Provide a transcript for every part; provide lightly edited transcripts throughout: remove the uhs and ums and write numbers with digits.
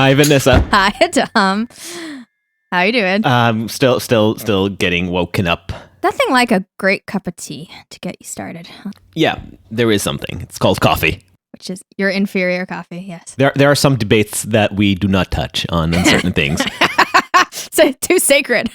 Hi, Vanessa. Hi, Adaam. How you doing? Still getting woken up. Nothing like a great cup of tea to get you started, huh? Yeah, there is something. It's called coffee. Which is your inferior coffee, yes. There are some debates that we do not touch on uncertain things. So, too sacred.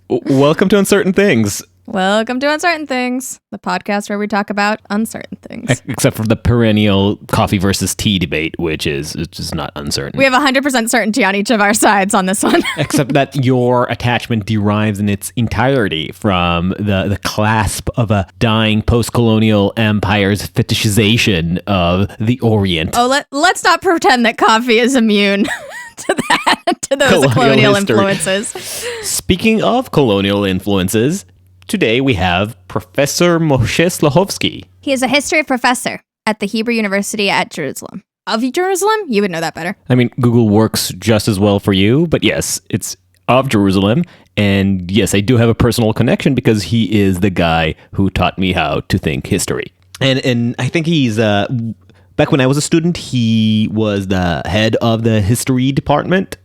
Welcome to Uncertain Things. Welcome to Uncertain Things, the podcast where we talk about uncertain things. Except for the perennial coffee versus tea debate, which is just not uncertain. We have 100% certainty on each of our sides on this one. Except that your attachment derives in its entirety from the clasp of a dying post-colonial empire's fetishization of the Orient. Oh, let's not pretend that coffee is immune to those colonial influences. Speaking of colonial influences, today we have Professor Moshe Sluhovsky. He is a history professor at the Hebrew University at Jerusalem. Of Jerusalem? You would know that better. I mean, Google works just as well for you, but yes, it's of Jerusalem. And yes, I do have a personal connection because he is the guy who taught me how to think history. And I think he's, back when I was a student, he was the head of the history department.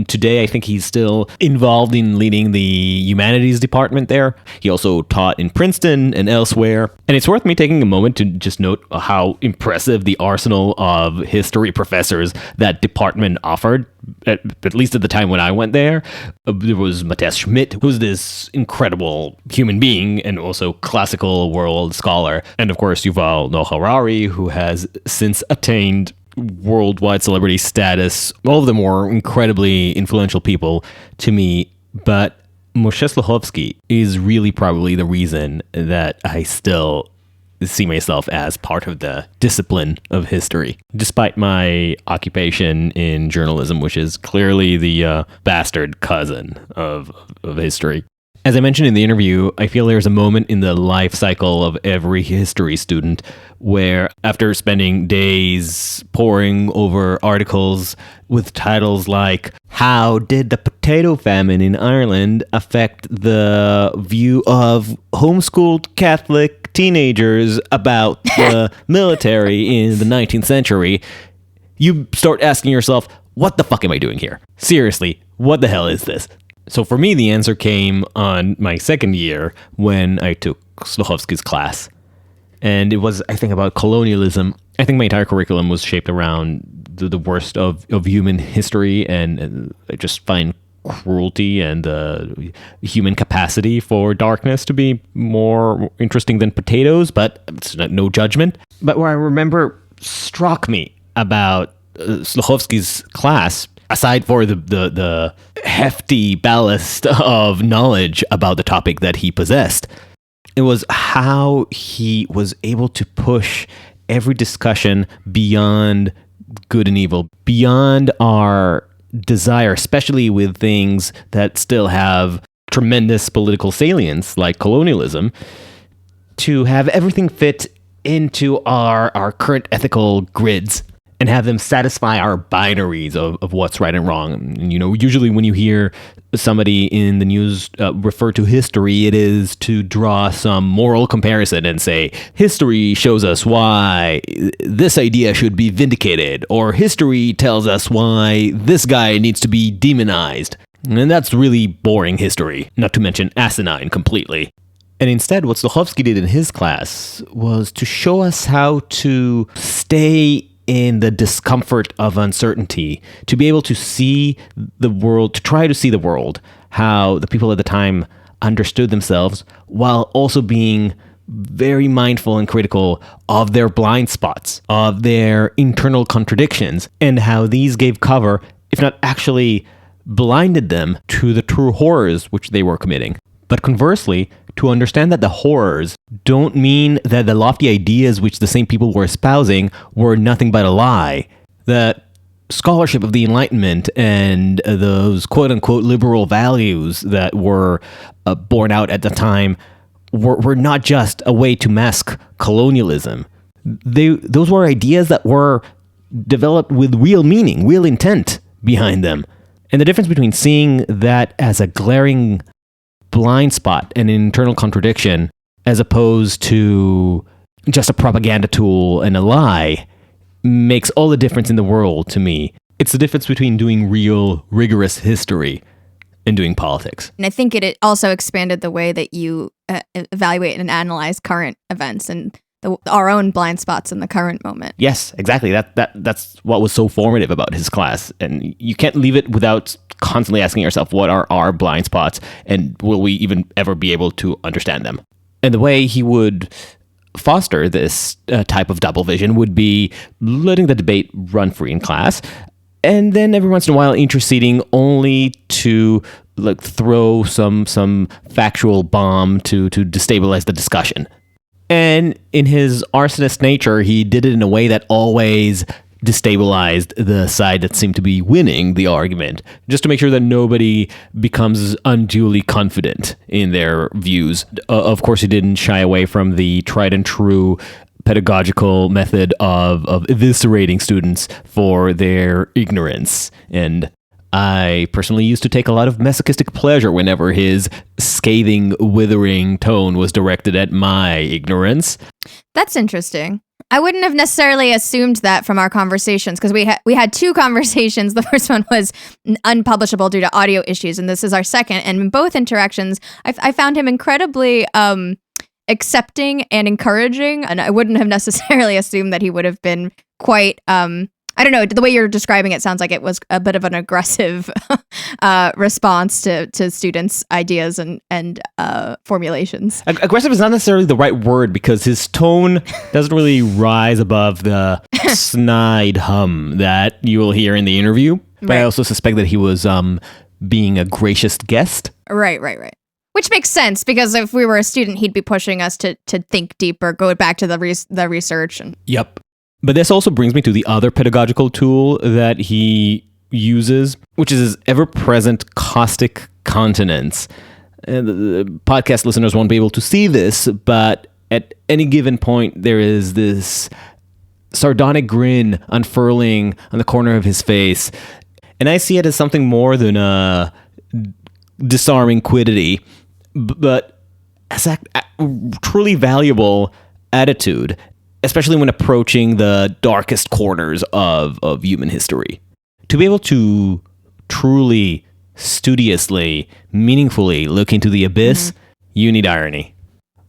Today, I think he's still involved in leading the humanities department there. He also taught in Princeton and elsewhere. And it's worth me taking a moment to just note how impressive the arsenal of history professors that department offered, at least at the time when I went there. There was Matthias Schmidt, who's this incredible human being and also classical world scholar. And of course, Yuval Noah Harari, who has since attained worldwide celebrity status. All of them were incredibly influential people to me, but Moshe Sluhovsky is really probably the reason that I still see myself as part of the discipline of history, despite my occupation in journalism, which is clearly the bastard cousin of history. As I mentioned in the interview, I feel there's a moment in the life cycle of every history student where, after spending days poring over articles with titles like, "How did the potato famine in Ireland affect the view of homeschooled Catholic teenagers about the military in the 19th century?" you start asking yourself, what the fuck am I doing here? Seriously, what the hell is this? So for me, the answer came on my second year when I took Sluhovsky's class. And it was, I think, about colonialism. I think my entire curriculum was shaped around the worst of human history, and I just find cruelty and human capacity for darkness to be more interesting than potatoes, but it's no judgment. But what I remember struck me about Sluhovsky's class, aside for the hefty ballast of knowledge about the topic that he possessed, it was how he was able to push every discussion beyond good and evil, beyond our desire, especially with things that still have tremendous political salience, like colonialism, to have everything fit into our current ethical grids and have them satisfy our binaries of what's right and wrong. And, usually when you hear somebody in the news refer to history, it is to draw some moral comparison and say, history shows us why this idea should be vindicated, or history tells us why this guy needs to be demonized. And that's really boring history, not to mention asinine completely. And instead, what Sluhovsky did in his class was to show us how to stay in the discomfort of uncertainty, to be able to see the world, to try to see the world, how the people at the time understood themselves, while also being very mindful and critical of their blind spots, of their internal contradictions, and how these gave cover, if not actually blinded them to the true horrors which they were committing. But conversely, to understand that the horrors don't mean that the lofty ideas which the same people were espousing were nothing but a lie. That scholarship of the Enlightenment and those quote-unquote liberal values that were borne out at the time were not just a way to mask colonialism. Those were ideas that were developed with real meaning, real intent behind them. And the difference between seeing that as a glaring blind spot, an internal contradiction, as opposed to just a propaganda tool and a lie, makes all the difference in the world to me. It's the difference between doing real, rigorous history and doing politics. And I think it also expanded the way that you evaluate and analyze current events and our own blind spots in the current moment. Yes, exactly. That's what was so formative about his class. And you can't leave it without constantly asking yourself, what are our blind spots, and will we even ever be able to understand them? And the way he would foster this type of double vision would be letting the debate run free in class, and then every once in a while interceding only to throw some factual bomb to destabilize the discussion. And in his arsonist nature, he did it in a way that always destabilized the side that seemed to be winning the argument, just to make sure that nobody becomes unduly confident in their views. Of course, he didn't shy away from the tried and true pedagogical method of eviscerating students for their ignorance. And I personally used to take a lot of masochistic pleasure whenever his scathing, withering tone was directed at my ignorance. That's interesting. I wouldn't have necessarily assumed that from our conversations, because we had two conversations. The first one was unpublishable due to audio issues, and this is our second. And in both interactions, I found him incredibly accepting and encouraging, and I wouldn't have necessarily assumed that he would have been quite I don't know, the way you're describing it sounds like it was a bit of an aggressive response to students' ideas and formulations. Aggressive is not necessarily the right word, because his tone doesn't really rise above the snide hum that you will hear in the interview. But I also suspect that he was being a gracious guest. Right. Which makes sense, because if we were a student, he'd be pushing us to think deeper, go back to the research. Yep. But this also brings me to the other pedagogical tool that he uses, which is his ever-present caustic countenance. The podcast listeners won't be able to see this, but at any given point, there is this sardonic grin unfurling on the corner of his face. And I see it as something more than a disarming quiddity, but as a truly valuable attitude, especially when approaching the darkest corners of human history. To be able to truly, studiously, meaningfully look into the abyss, you need irony.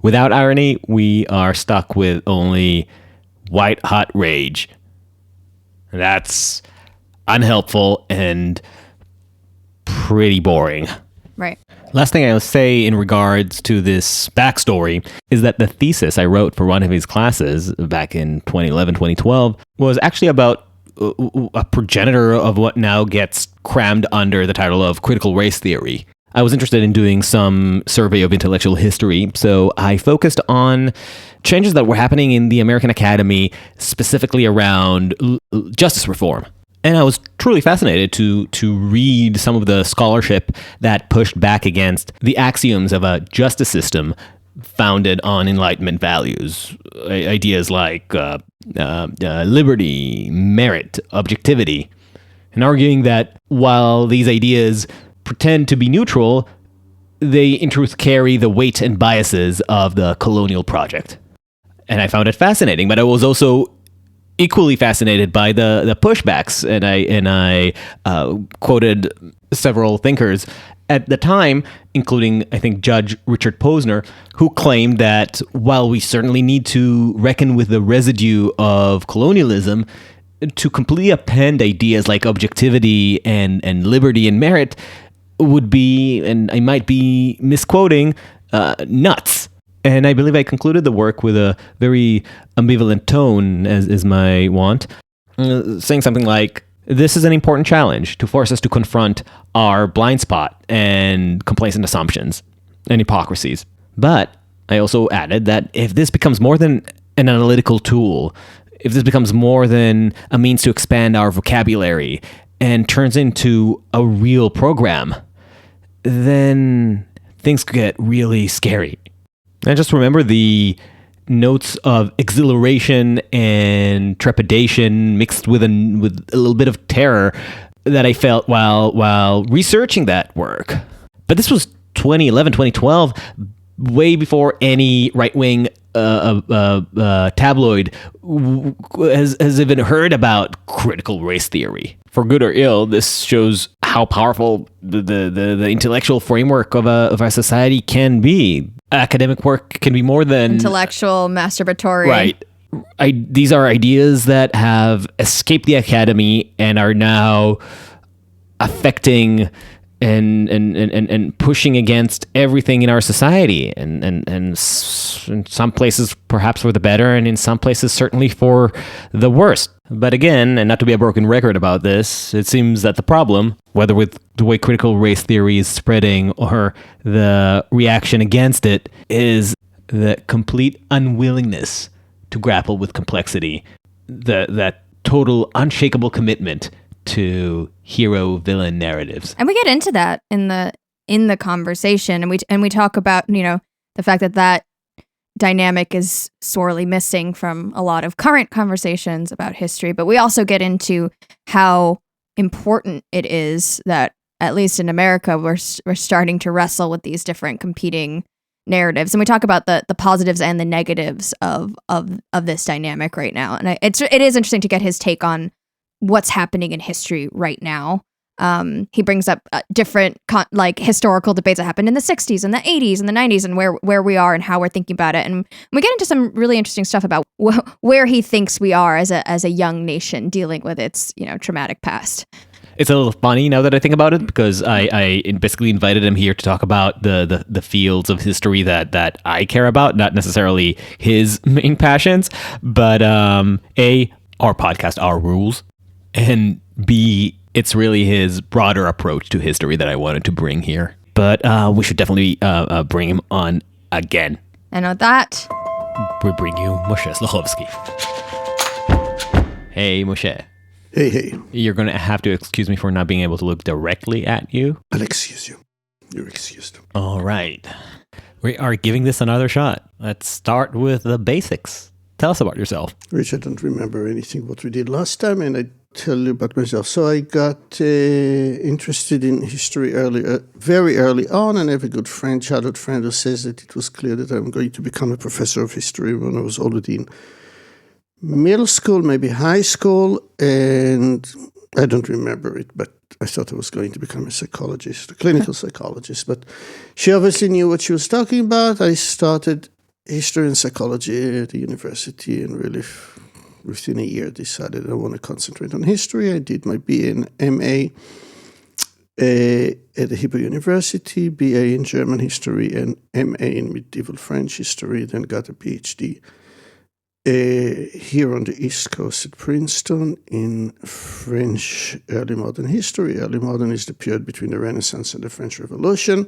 Without irony, we are stuck with only white-hot rage. That's unhelpful and pretty boring. Right. Last thing I'll say in regards to this backstory is that the thesis I wrote for one of his classes back in 2011, 2012 was actually about a progenitor of what now gets crammed under the title of critical race theory. I was interested in doing some survey of intellectual history, so I focused on changes that were happening in the American Academy, specifically around justice reform. And I was truly fascinated to read some of the scholarship that pushed back against the axioms of a justice system founded on Enlightenment values. Ideas like liberty, merit, objectivity, and arguing that while these ideas pretend to be neutral, they in truth carry the weight and biases of the colonial project. And I found it fascinating, but I was also equally fascinated by the pushbacks, and I quoted several thinkers at the time, including, I think, Judge Richard Posner, who claimed that while we certainly need to reckon with the residue of colonialism, to completely append ideas like objectivity and liberty and merit would be, and I might be misquoting, nuts. And I believe I concluded the work with a very ambivalent tone, as is my wont, saying something like, this is an important challenge to force us to confront our blind spot and complacent assumptions and hypocrisies. But I also added that if this becomes more than an analytical tool, if this becomes more than a means to expand our vocabulary and turns into a real program, then things could get really scary. And just remember the notes of exhilaration and trepidation mixed with a little bit of terror that I felt while researching that work. But this was 2011, 2012, way before any right-wing tabloid has even heard about critical race theory. For good or ill, this shows how powerful the intellectual framework of a society can be. Academic work can be more than intellectual, masturbatory. Right. These are ideas that have escaped the academy and are now affecting and pushing against everything in our society, and in some places perhaps for the better, and in some places certainly for the worst. But again, and not to be a broken record about this, it seems that the problem, whether with the way critical race theory is spreading or the reaction against it, is the complete unwillingness to grapple with complexity, that total unshakable commitment to hero-villain narratives. And we get into that in the conversation, and we talk about, the fact that dynamic is sorely missing from a lot of current conversations about history. But we also get into how important it is that, at least in America, we're starting to wrestle with these different competing narratives, and we talk about the positives and the negatives of this dynamic right now. And it is interesting to get his take on what's happening in history right now. He brings up different historical debates that happened in the 60s and the 80s and the 90s, and where we are and how we're thinking about it. And we get into some really interesting stuff about where he thinks we are as a young nation dealing with its traumatic past. It's a little funny now that I think about it, because I basically invited him here to talk about the fields of history that I care about, not necessarily his main passions, but A, our podcast, our rules, and B, it's really his broader approach to history that I wanted to bring here. But we should definitely bring him on again. And with that, we bring you Moshe Sluhovsky. Hey, Moshe. Hey. You're going to have to excuse me for not being able to look directly at you. I'll excuse you. You're excused. All right. We are giving this another shot. Let's start with the basics. Tell us about yourself. Rich, I don't remember anything what we did last time, and I tell you about myself. So I got interested in history very early on, and I have a good friend, childhood friend, who says that it was clear that I'm going to become a professor of history when I was already in middle school, maybe high school, and I don't remember it, but I thought I was going to become a psychologist, a clinical psychologist. But she obviously knew what she was talking about. I started history and psychology at the university, and really within a year decided I want to concentrate on history. I did my BA and MA at the Hebrew University, BA in German history and MA in medieval French history, then got a PhD here on the East Coast at Princeton in French early modern history. Early modern is the period between the Renaissance and the French Revolution.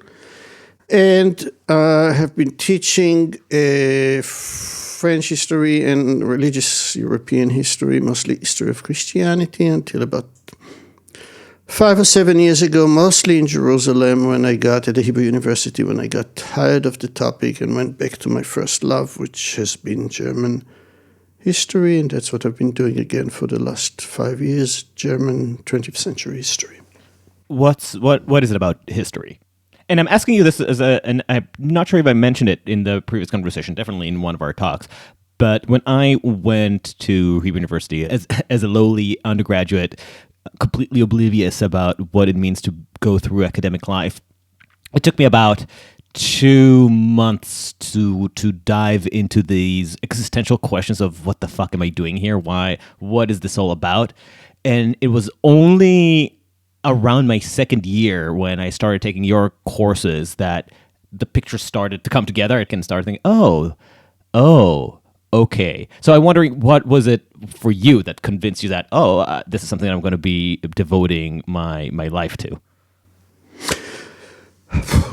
And have been teaching French history and religious European history, mostly history of Christianity, until about 5 or 7 years ago, mostly in Jerusalem, when I got at the Hebrew University, when I got tired of the topic and went back to my first love, which has been German history, and that's what I've been doing again for the last 5 years, German 20th century history. What is it about history? And I'm asking you this and I'm not sure if I mentioned it in the previous conversation, definitely in one of our talks, but when I went to Hebrew University as a lowly undergraduate, completely oblivious about what it means to go through academic life, it took me about 2 months to dive into these existential questions of what the fuck am I doing here? Why? What is this all about? And it was only around my second year when I started taking your courses that the picture started to come together. I can start thinking, oh, okay. So I'm wondering, what was it for you that convinced you that, this is something I'm going to be devoting my life to?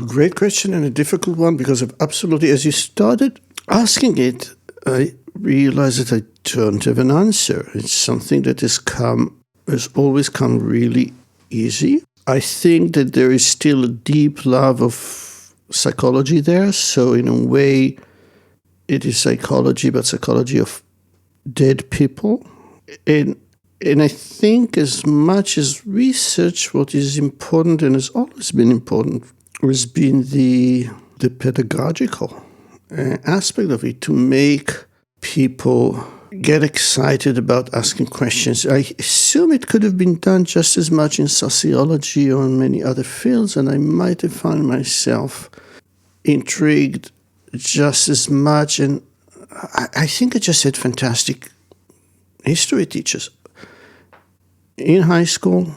Great question, and a difficult one, because of absolutely, as you started asking it, I realized that I don't have an answer. It's something that has always come really easy. I think that there is still a deep love of psychology there. So in a way, it is psychology, but psychology of dead people. And I think as much as research, what is important and has always been important has been the pedagogical aspect of it to make people get excited about asking questions. I assume it could have been done just as much in sociology or in many other fields, and I might have found myself intrigued just as much. And I think I just had fantastic history teachers. In high school,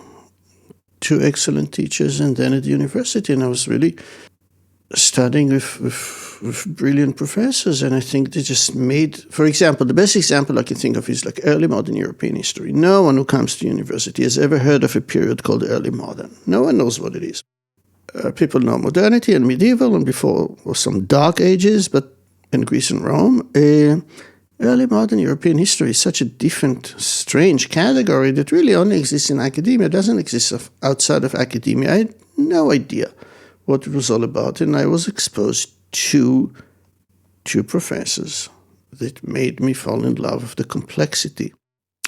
2 excellent teachers, and then at the university, and I was really studying with brilliant professors, and I think they just made, for example, the best example I can think of is like early modern European history. No one who comes to university has ever heard of a period called early modern. No one knows what it is. People know modernity and medieval, and before was some dark ages, but in Greece and Rome. Early modern European history is such a different, strange category that really only exists in academia. It doesn't exist outside of academia. I had no idea what it was all about, and I was exposed to 2 professors that made me fall in love with the complexity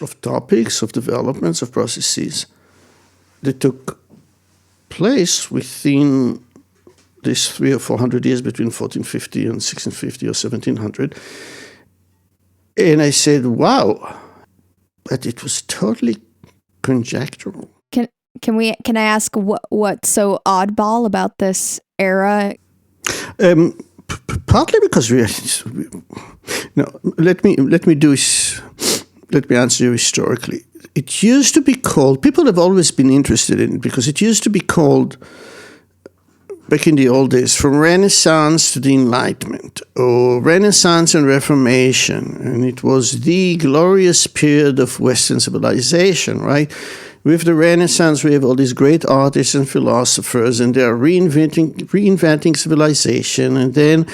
of topics, of developments, of processes that took place within these 300 or 400 years between 1450 and 1650 or 1700. And I said, wow, but it was totally conjectural. Can I ask what's so oddball about this era? Partly because let me answer you historically. It used to be called, people have always been interested in it because it used to be called, back in the old days, from Renaissance to the Enlightenment, or Renaissance and Reformation, and it was the glorious period of Western civilization, right? With the Renaissance, we have all these great artists and philosophers, and they are reinventing civilization, and then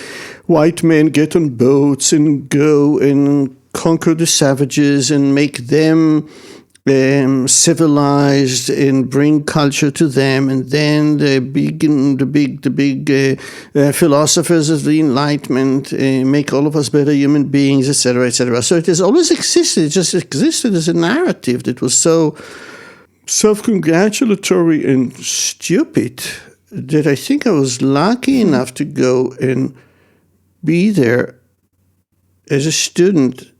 white men get on boats and go and conquer the savages and make them civilized and bring culture to them, and then the big philosophers of the Enlightenment make all of us better human beings, etc., etc. So it has always existed. It just existed as a narrative that was so self-congratulatory and stupid that I think I was lucky enough to go and be there as a student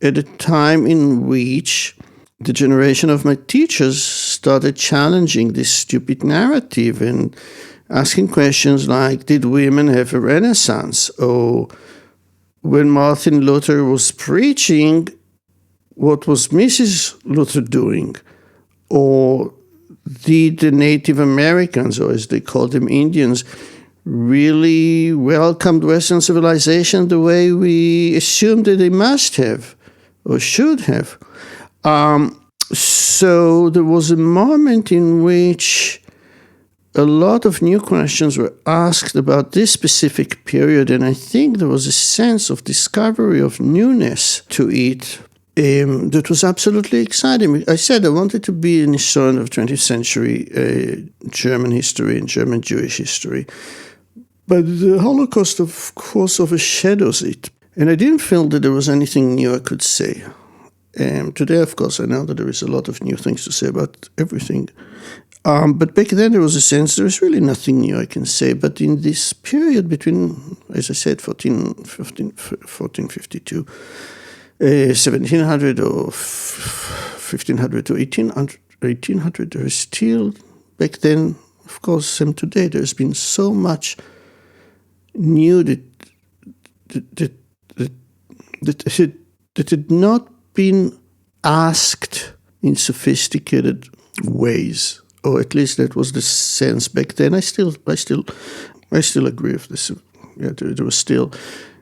at a time in which the generation of my teachers started challenging this stupid narrative and asking questions like, did women have a renaissance? Or when Martin Luther was preaching, what was Mrs. Luther doing? Or did the Native Americans, or as they called them, Indians, really welcomed Western civilization the way we assumed that they must have or should have? So there was a moment in which a lot of new questions were asked about this specific period, and I think there was a sense of discovery of newness to it that was absolutely exciting. I said I wanted to be an historian of 20th century German history and German Jewish history, but the Holocaust, of course, overshadows it, and I didn't feel that there was anything new I could say. Today, of course, I know that there is a lot of new things to say about everything. But back then, there was a sense there is really nothing new I can say. But in this period between, as I said, 1452, 1700 or 1500 to 1800, there is still, back then, of course, same today, there's been so much new that had not been asked in sophisticated ways, or at least that was the sense back then. I still agree with this. Yeah, there was still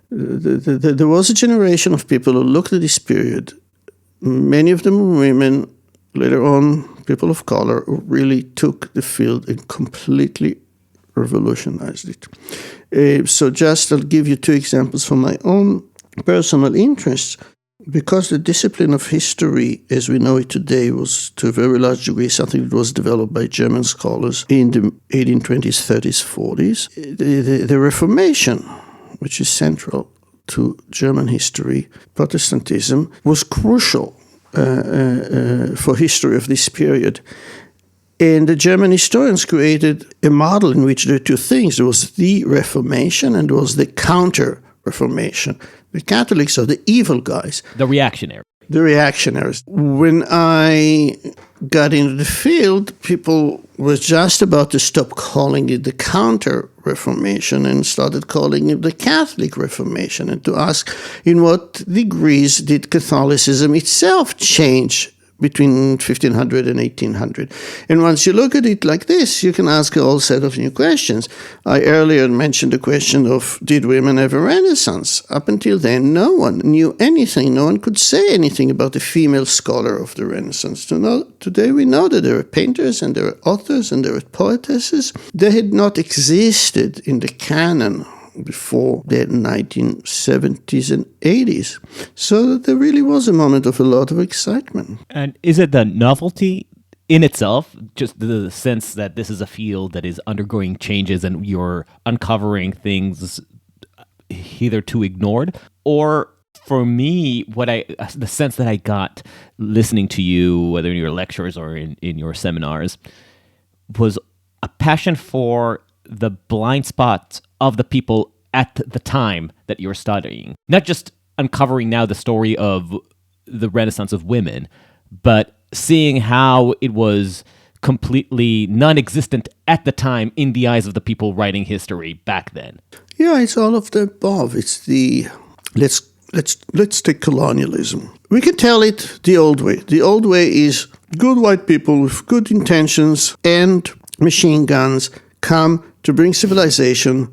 there was a generation of people who looked at this period. Many of them were women. Later on, people of color who really took the field and completely revolutionized it. So I'll give you 2 examples from my own personal interests. Because the discipline of history, as we know it today, was to a very large degree something that was developed by German scholars in the 1820s, 30s, 40s, the Reformation, which is central to German history, Protestantism, was crucial for history of this period. And the German historians created a model in which there are 2 things. There was the Reformation and there was the counter Reformation. The Catholics are the evil guys. The reactionary. The reactionaries. When I got into the field, people were just about to stop calling it the Counter-Reformation and started calling it the Catholic Reformation, and to ask in what degrees did Catholicism itself change between 1500 and 1800. And once you look at it like this, you can ask a whole set of new questions. I earlier mentioned the question of, did women have a renaissance? Up until then, no one knew anything. No one could say anything about the female scholar of the Renaissance. Today we know that there are painters and there are authors and there are poetesses. They had not existed in the canon before the 1970s and 80s. So there really was a moment of a lot of excitement. And is it the novelty in itself, just the sense that this is a field that is undergoing changes and you're uncovering things hitherto ignored? Or for me, the sense that I got listening to you, whether in your lectures or in your seminars, was a passion for the blind spots of the people at the time that you're studying. Not just uncovering now the story of the Renaissance of women, but seeing how it was completely non-existent at the time in the eyes of the people writing history back then. Yeah, it's all of the above. It's the let's take colonialism. We can tell it the old way. The old way is good white people with good intentions and machine guns come to bring civilization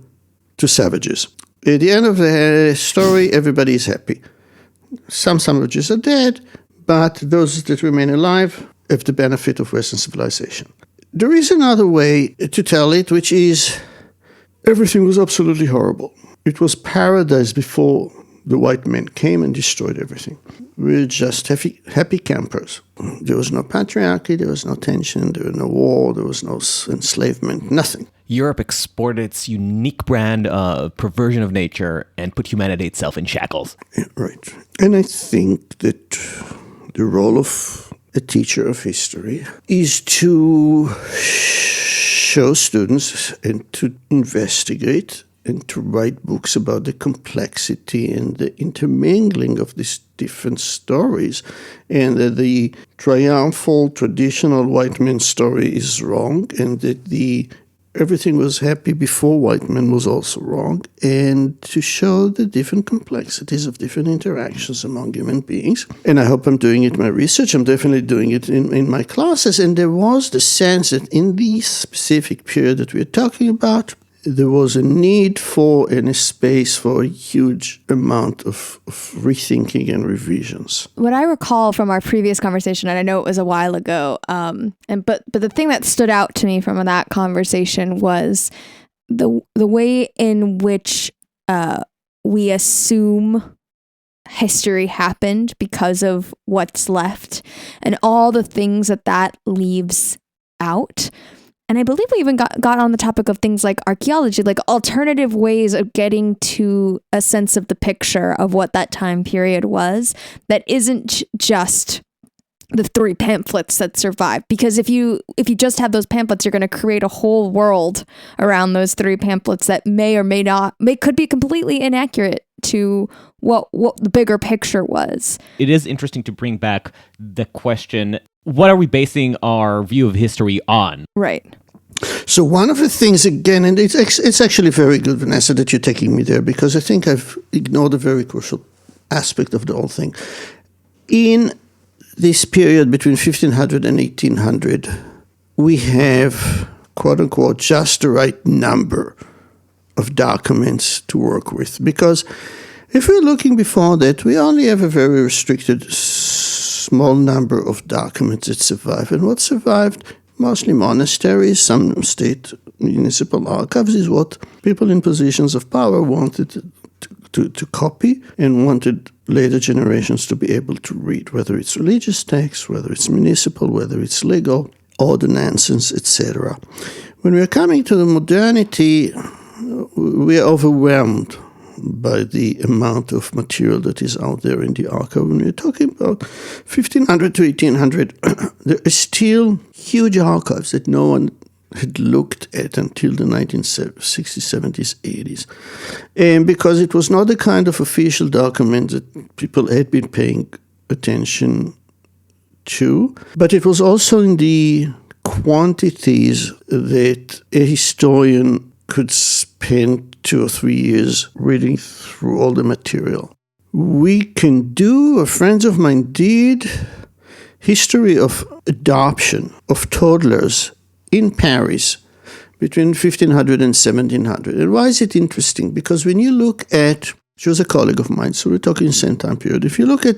to savages. At the end of the story, everybody is happy. Some savages are dead, but those that remain alive have the benefit of Western civilization. There is another way to tell it, which is everything was absolutely horrible. It was paradise before the white men came and destroyed everything. We were just happy campers. There was no patriarchy, there was no tension, there was no war, there was no enslavement, nothing. Europe exported its unique brand of perversion of nature and put humanity itself in shackles. Yeah, right. And I think that the role of a teacher of history is to show students and to investigate and to write books about the complexity and the intermingling of these different stories, and that the triumphal traditional white man's story is wrong, and that everything was happy before white man was also wrong, and to show the different complexities of different interactions among human beings. And I hope I'm doing it in my research. I'm definitely doing it in my classes. And there was the sense that in the specific period that we're talking about, there was a need for and a space for a huge amount of rethinking and revisions. What I recall from our previous conversation, and I know it was a while ago, but the thing that stood out to me from that conversation was the way in which we assume history happened because of what's left and all the things that leaves out. And I believe we even got on the topic of things like archaeology, like alternative ways of getting to a sense of the picture of what that time period was that isn't just the 3 pamphlets that survive. Because if you just have those pamphlets, you're going to create a whole world around those 3 pamphlets that may or may not, could be completely inaccurate to what the bigger picture was. It is interesting to bring back the question, what are we basing our view of history on? Right. So one of the things, again, and it's actually very good, Vanessa, that you're taking me there, because I think I've ignored a very crucial aspect of the whole thing. In this period between 1500 and 1800, we have, quote unquote, just the right number of documents to work with. Because if we're looking before that, we only have a very restricted small number of documents that survive. And what survived, mostly monasteries, some state municipal archives, is what people in positions of power wanted to copy and wanted later generations to be able to read, whether it's religious texts, whether it's municipal, whether it's legal, ordinances, etc. When we're coming to the modernity, we are overwhelmed by the amount of material that is out there in the archive. When we're talking about 1500 to 1800, there are still huge archives that no one had looked at until the 1960s, 70s, 80s. And because it was not a kind of official document that people had been paying attention to, but it was also in the quantities that a historian could spend 2 or 3 years reading through all the material. We can do, friends of mine did, history of adoption of toddlers in Paris between 1500 and 1700. And why is it interesting? Because when you look at, she was a colleague of mine, so we're talking same time period. If you look at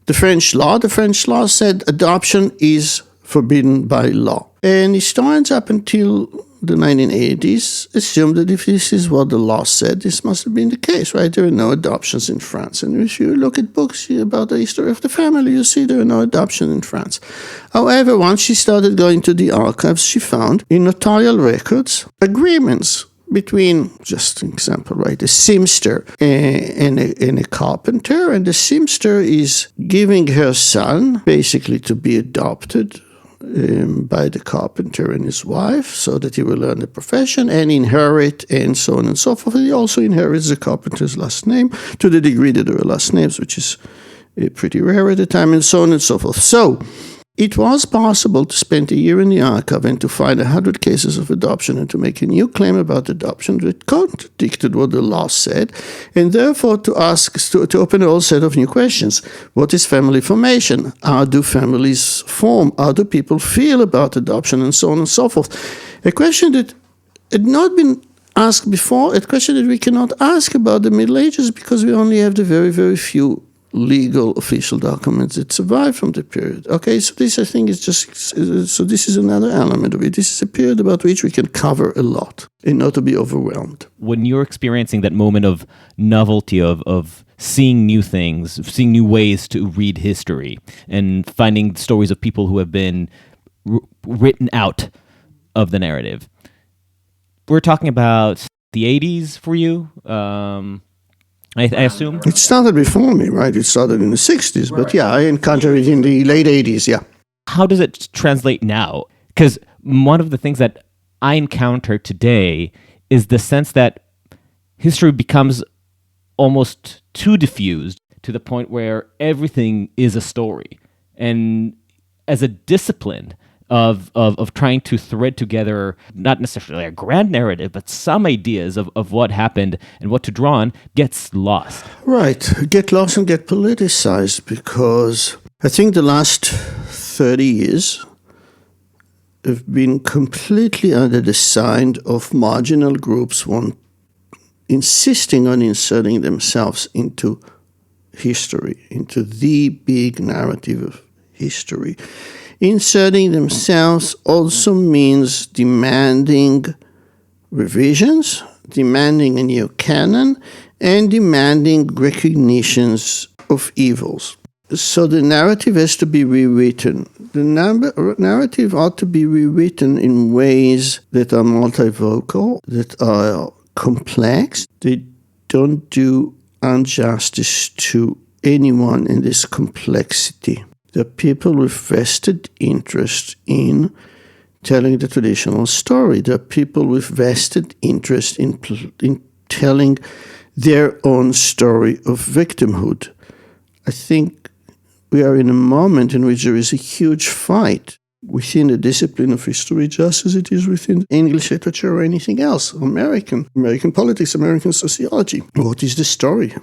the French law said adoption is forbidden by law. And historians up until the 1980s assumed that if this is what the law said, this must have been the case, right? There are no adoptions in France. And if you look at books about the history of the family, you see there are no adoptions in France. However, once she started going to the archives, she found in notarial records agreements between, just an example, right, a seamster and a carpenter, and the seamster is giving her son basically to be adopted by the carpenter and his wife so that he will learn the profession and inherit and so on and so forth. He also inherits the carpenter's last name to the degree that there are last names, which is pretty rare at the time, and so on and so forth. So it was possible to spend a year in the archive and to find 100 cases of adoption and to make a new claim about adoption that contradicted what the law said, and therefore to open a whole set of new questions. What is family formation? How do families form? How do people feel about adoption? And so on and so forth. A question that had not been asked before, a question that we cannot ask about the Middle Ages because we only have the very, very few legal official documents that survive from the period. Okay, so this I think is just, so this is another element of it. This is a period about which we can cover a lot and not to be overwhelmed. When you're experiencing that moment of novelty, of seeing new things, seeing new ways to read history, and finding stories of people who have been written out of the narrative, we're talking about the 80s for you? I assume? It started before me, right? It started in the 60s, right. But yeah, I encountered it in the late 80s, yeah. How does it translate now? Because one of the things that I encounter today is the sense that history becomes almost too diffused to the point where everything is a story. And as a discipline of trying to thread together, not necessarily a grand narrative, but some ideas of what happened and what to draw on, gets lost. Right. Get lost and get politicized, because I think the last 30 years have been completely under the sign of marginal groups insisting on inserting themselves into history, into the big narrative of history. Inserting themselves also means demanding revisions, demanding a new canon, and demanding recognitions of evils. So the narrative has to be rewritten. The narrative ought to be rewritten in ways that are multivocal, that are complex. They don't do injustice to anyone in this complexity. There are people with vested interest in telling the traditional story. There are people with vested interest in telling their own story of victimhood. I think we are in a moment in which there is a huge fight within the discipline of history, just as it is within English literature or anything else, American politics, American sociology. What is the story?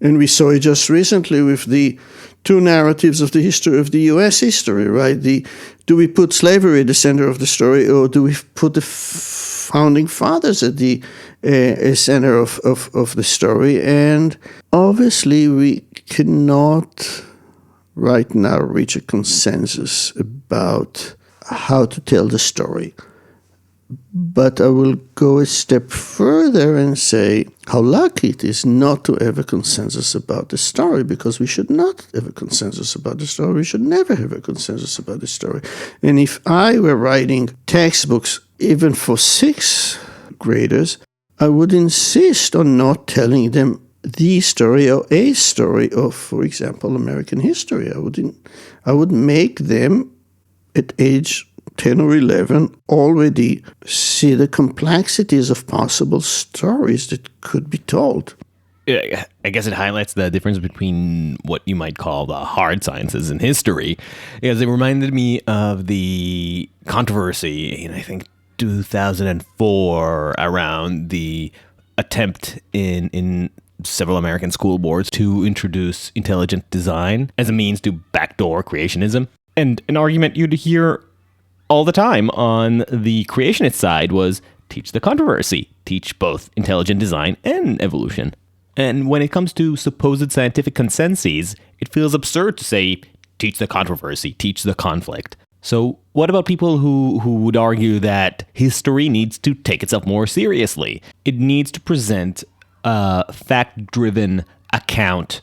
And we saw it just recently with the two narratives of the history of the U.S. history, right? Do we put slavery at the center of the story, or do we put the founding fathers at the center of the story? And obviously, we cannot right now reach a consensus about how to tell the story. But I will go a step further and say how lucky it is not to have a consensus about the story, because we should not have a consensus about the story. We should never have a consensus about the story. And if I were writing textbooks, even for 6th graders, I would insist on not telling them the story or a story of, for example, American history. I would make them at age 10 or 11 already see the complexities of possible stories that could be told. Yeah, I guess it highlights the difference between what you might call the hard sciences and history, because it reminded me of the controversy in, I think, 2004 around the attempt in several American school boards to introduce intelligent design as a means to backdoor creationism. And an argument you'd hear all the time on the creationist side was teach the controversy, teach both intelligent design and evolution. And when it comes to supposed scientific consensus, it feels absurd to say, teach the controversy, teach the conflict. So what about people who would argue that history needs to take itself more seriously? It needs to present a fact-driven account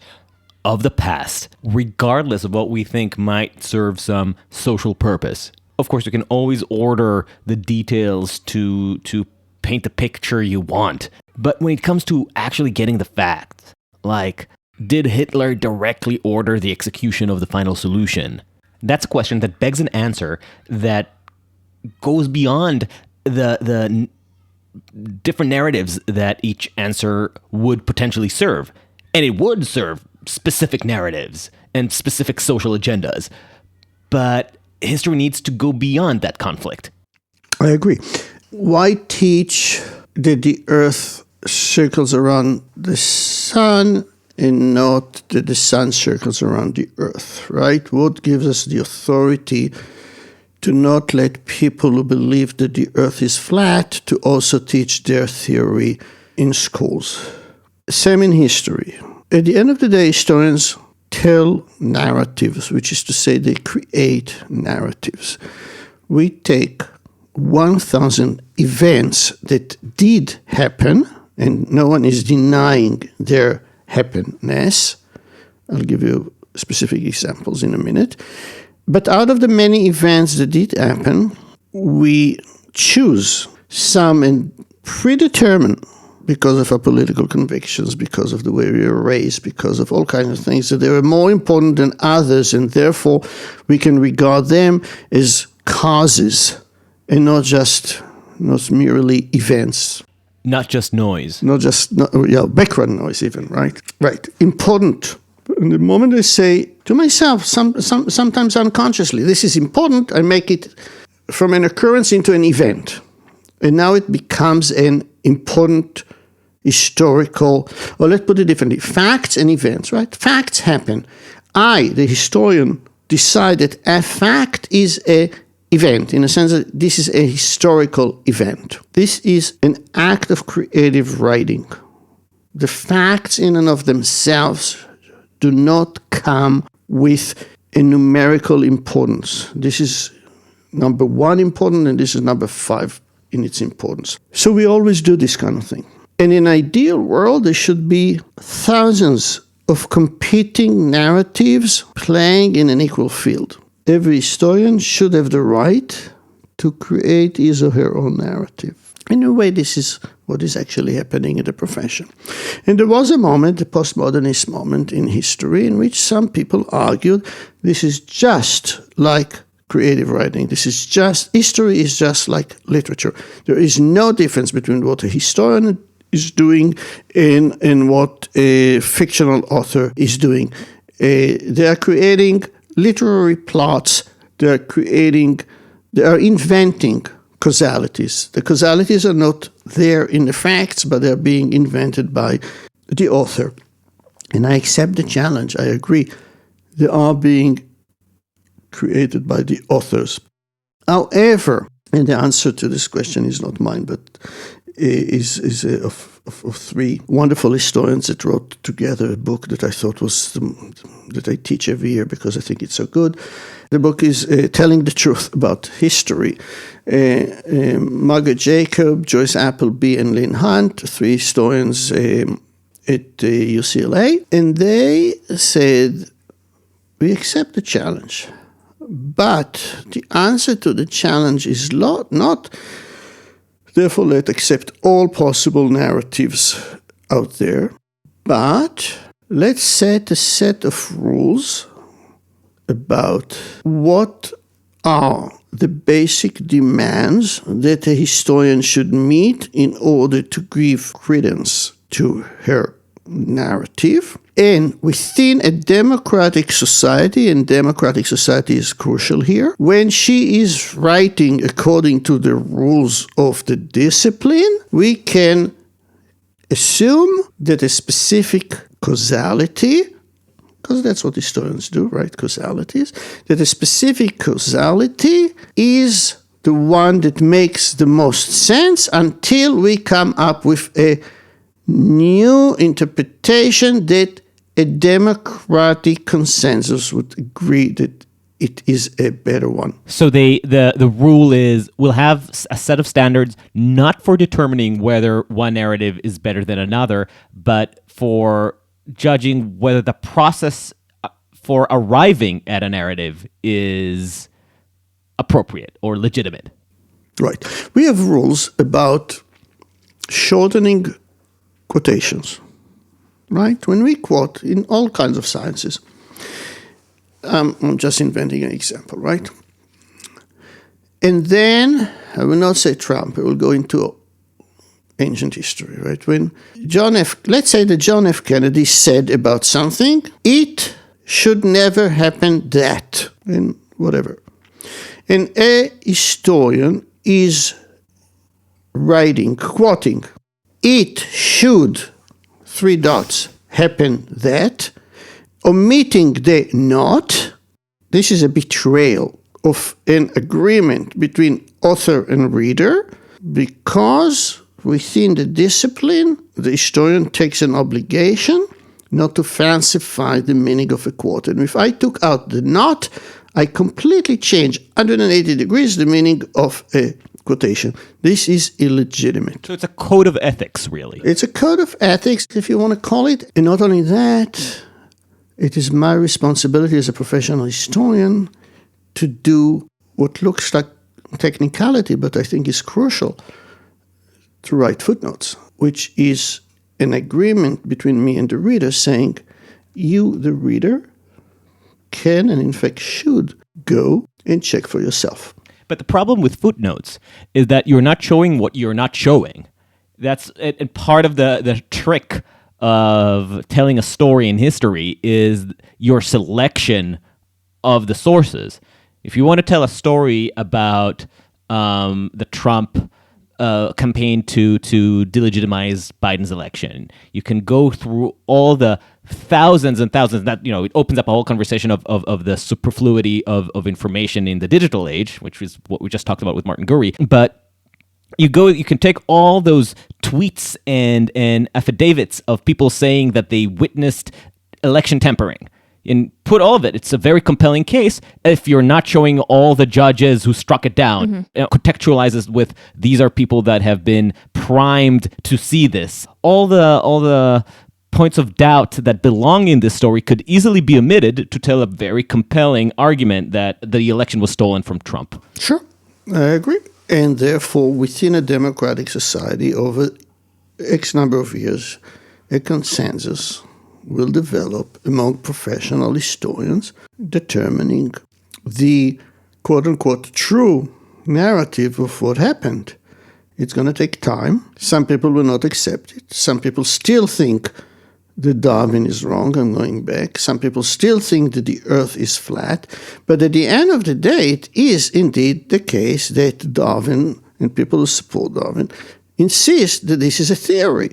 of the past, regardless of what we think might serve some social purpose. Of course, you can always order the details to paint the picture you want. But when it comes to actually getting the facts, like, did Hitler directly order the execution of the final solution? That's a question that begs an answer that goes beyond the different narratives that each answer would potentially serve. And it would serve specific narratives and specific social agendas. But history needs to go beyond that conflict. I agree. Why teach that the Earth circles around the sun and not that the sun circles around the Earth, right? What gives us the authority to not let people who believe that the Earth is flat to also teach their theory in schools? Same in history. At the end of the day, historians tell narratives, which is to say they create narratives. We take 1,000 events that did happen, and no one is denying their happenness. I'll give you specific examples in a minute. But out of the many events that did happen, we choose some and predetermine, because of our political convictions, because of the way we were raised, because of all kinds of things, that they are more important than others, and therefore we can regard them as causes and not merely events. Not just noise. Background noise even, right? Right. Important. And the moment I say to myself, sometimes unconsciously, this is important, I make it from an occurrence into an event. And now it becomes an important historical, or let's put it differently, facts and events, right? Facts happen. I, the historian, decide that a fact is an event, in a sense that this is a historical event. This is an act of creative writing. The facts in and of themselves do not come with a numerical importance. This is number one important, and this is number 5 in its importance. So we always do this kind of thing. In an ideal world, there should be thousands of competing narratives playing in an equal field. Every historian should have the right to create his or her own narrative. In a way, this is what is actually happening in the profession. And there was a moment, the postmodernist moment in history, in which some people argued this is just like creative writing. History is just like literature. There is no difference between what a historian is doing and what a fictional author is doing. They are creating literary plots. They are inventing causalities. The causalities are not there in the facts, but they're being invented by the author. And I accept the challenge. I agree. They are being created by the authors. However, and the answer to this question is not mine, but is of 3 wonderful historians that wrote together a book that I thought was that I teach every year because I think it's so good. The book is Telling the Truth About History. Margaret Jacob, Joyce Appleby, and Lynn Hunt, 3 historians at UCLA, and they said, we accept the challenge, but the answer to the challenge is not therefore let's accept all possible narratives out there, but let's set a set of rules about what are the basic demands that a historian should meet in order to give credence to her narrative. And within a democratic society, and democratic society is crucial here, when she is writing according to the rules of the discipline, we can assume that a specific causality, because that's what historians do, right? Causalities, that a specific causality is the one that makes the most sense until we come up with a new interpretation that a democratic consensus would agree that it is a better one. So the rule is we'll have a set of standards not for determining whether one narrative is better than another, but for judging whether the process for arriving at a narrative is appropriate or legitimate. Right. We have rules about shortening quotations, right? When we quote in all kinds of sciences, I'm just inventing an example, right? And then, I will not say Trump, I will go into ancient history, right? When let's say that John F. Kennedy said about something, it should never happen that, and whatever. And a historian is writing, quoting, it should, happen that, omitting the not. This is a betrayal of an agreement between author and reader, because within the discipline, the historian takes an obligation not to falsify the meaning of a quote. And if I took out the not, I completely change 180 degrees the meaning of a quotation. This is illegitimate. So it's a code of ethics, really. It's a code of ethics, if you want to call it. And not only that, it is my responsibility as a professional historian to do what looks like technicality, but I think is crucial, to write footnotes, which is an agreement between me and the reader saying, you, the reader, can and in fact should go and check for yourself. But the problem with footnotes is that you're not showing what you're not showing. That's and part of the trick of telling a story in history is your selection of the sources. If you want to tell a story about the Trump campaign to delegitimize Biden's election, you can go through all the thousands and thousands. That, it opens up a whole conversation of the superfluity of information in the digital age, which is what we just talked about with Martin Gurry. But you can take all those tweets and affidavits of people saying that they witnessed election tampering and put all of it. It's a very compelling case if you're not showing all the judges who struck it down. Contextualizes with, these are people that have been primed to see this. All the points of doubt that belong in this story could easily be omitted to tell a very compelling argument that the election was stolen from Trump. Sure, I agree. And therefore, within a democratic society, over X number of years, a consensus will develop among professional historians determining the quote-unquote true narrative of what happened. It's going to take time. Some people will not accept it. Some people still think that Darwin is wrong. I'm going back. Some people still think that the earth is flat. But at the end of the day, it is indeed the case that Darwin and people who support Darwin insist that this is a theory.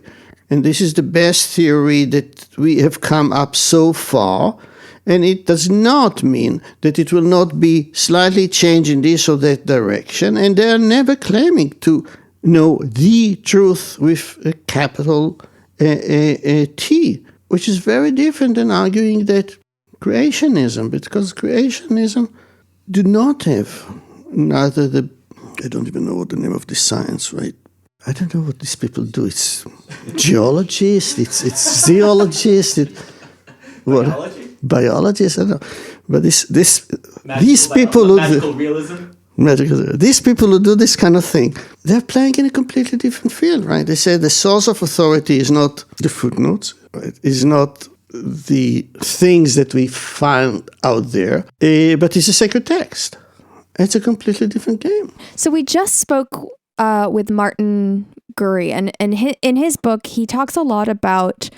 And this is the best theory that we have come up so far. And it does not mean that it will not be slightly changed in this or that direction. And they are never claiming to know the truth with a capital T, which is very different than arguing that creationism, because creationism do not have neither I don't even know what the name of this science, right? I don't know what these people do. It's geologists, it's zoologists, biologists, I don't know. But these people who magical realism. These people who do this kind of thing, they're playing in a completely different field, right? They say the source of authority is not the footnotes, right? Is not the things that we find out there, but it's a sacred text. it's a completely different game. So we just spoke with Martin Gurry, and in his book, he talks a lot about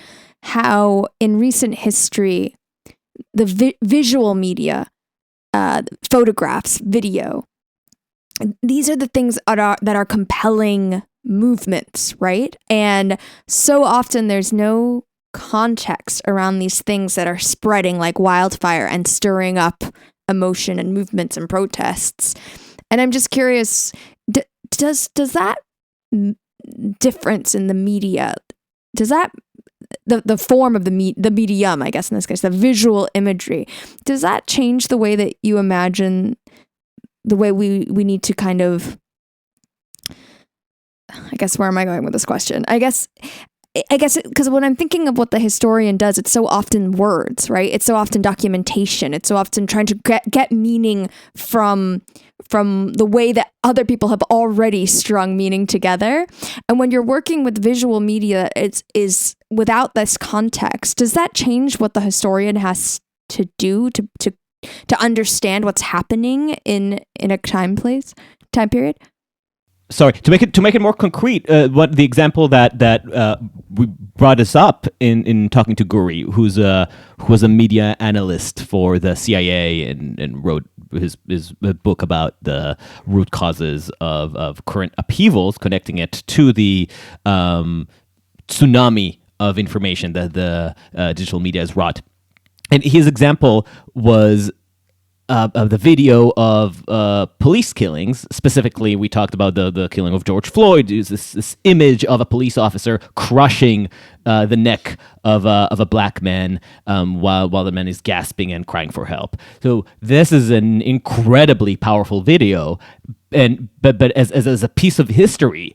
how in recent history, the visual media, photographs, video, these are the things that are compelling movements, right? And so often there's no context around these things that are spreading like wildfire and stirring up emotion and movements and protests. And I'm just curious, does that difference in the media, does that the form of the medium, I guess in this case, the visual imagery, does that change the way that you imagine the way we need to kind of, I guess, where am I going with this question? I guess because when I'm thinking of what the historian does, it's so often words, right? It's so often documentation. It's so often trying to get meaning from the way that other people have already strung meaning together. And when you're working with visual media, is without this context, does that change what the historian has to do to understand what's happening in a time period? Sorry, to make it more concrete, what the example that we brought us up in talking to Gurry, who was a media analyst for the CIA and wrote his book about the root causes of current upheavals, connecting it to the tsunami of information that the digital media has wrought. And his example was of the video of police killings. Specifically, we talked about the killing of George Floyd. There's this image of a police officer crushing the neck of a black man while the man is gasping and crying for help. So this is an incredibly powerful video, but as a piece of history,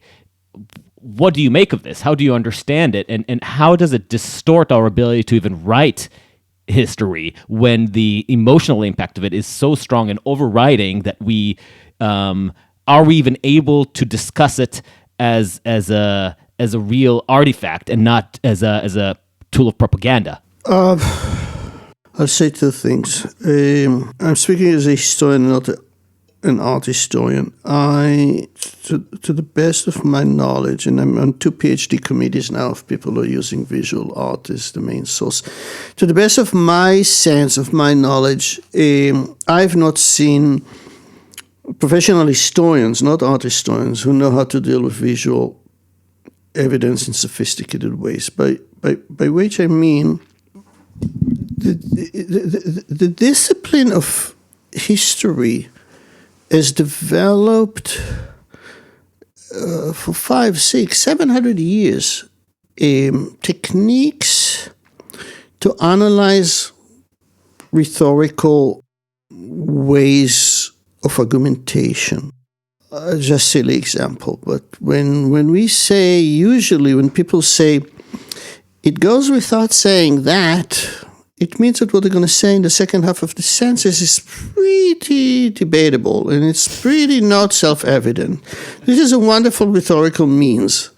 what do you make of this? How do you understand it, and how does it distort our ability to even write history when the emotional impact of it is so strong and overriding that we are we even able to discuss it as a real artifact and not as a tool of propaganda? I'll say two things. I'm speaking as a historian, not an art historian. To the best of my knowledge, and I'm on 2 PhD committees now of people who are using visual art as the main source. To the best of my sense, of my knowledge, I've not seen professional historians, not art historians, who know how to deal with visual evidence in sophisticated ways. By which I mean the discipline of history is developed for 500, 600, 700 years, techniques to analyze rhetorical ways of argumentation. Just silly example, but when we say, usually when people say, it goes without saying that, it means that what they're going to say in the second half of the sentence is pretty debatable, and it's pretty not self-evident. This is a wonderful rhetorical means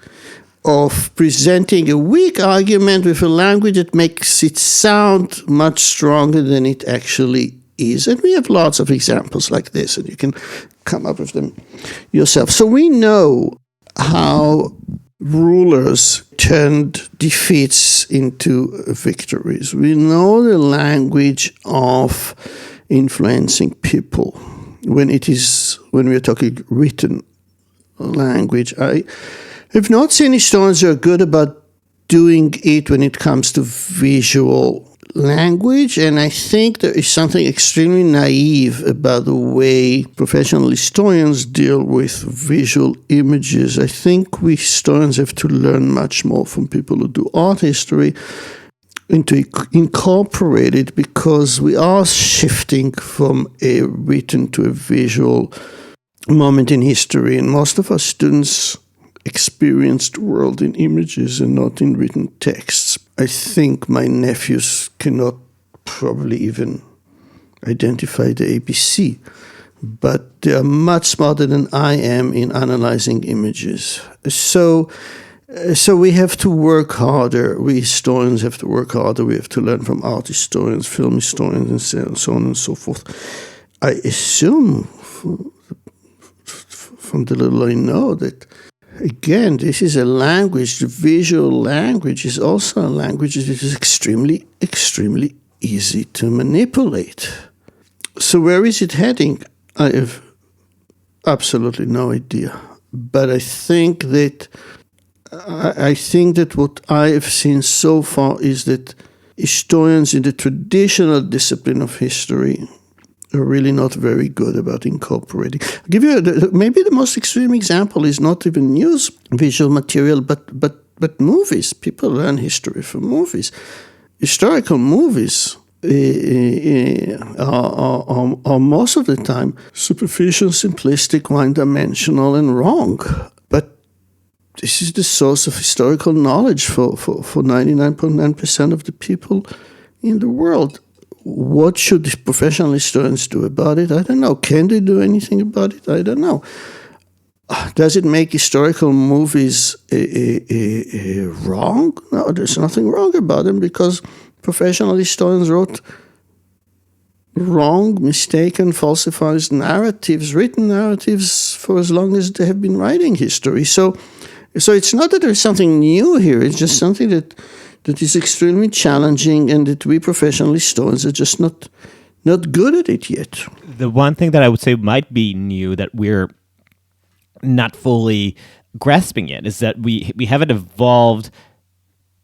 of presenting a weak argument with a language that makes it sound much stronger than it actually is. And we have lots of examples like this, and you can come up with them yourself. So we know how rulers turned defeats into victories. We know the language of influencing people when we are talking written language. I have not seen historians who are good about doing it when it comes to visual language, and I think there is something extremely naive about the way professional historians deal with visual images. I think we historians have to learn much more from people who do art history and to incorporate it, because we are shifting from a written to a visual moment in history, and most of our students experienced the world in images and not in written texts. I think my nephews cannot probably even identify the ABC, but they are much smarter than I am in analyzing images. So we have to work harder. We historians have to work harder. We have to learn from art historians, film historians, and so on and so forth. I assume from the little I know, that again, this is a language. The visual language is also a language that is extremely, extremely easy to manipulate. So where is it heading? I have absolutely no idea. But I think that what I have seen so far is that historians in the traditional discipline of history are really not very good about incorporating. I'll give you maybe the most extreme example is not even news visual material, but movies. People learn history from movies. Historical movies are most of the time superficial, simplistic, one-dimensional, and wrong. But this is the source of historical knowledge for 99.9% of the people in the world. What should professional historians do about it? I don't know. Can they do anything about it? I don't know. Does it make historical movies wrong? No, there's nothing wrong about them because professional historians wrote wrong, mistaken, falsified narratives, written narratives for as long as they have been writing history. So it's not that there's something new here. It's just something that is extremely challenging and that we professional historians are just not good at it yet. The one thing that I would say might be new that we're not fully grasping yet is that we haven't evolved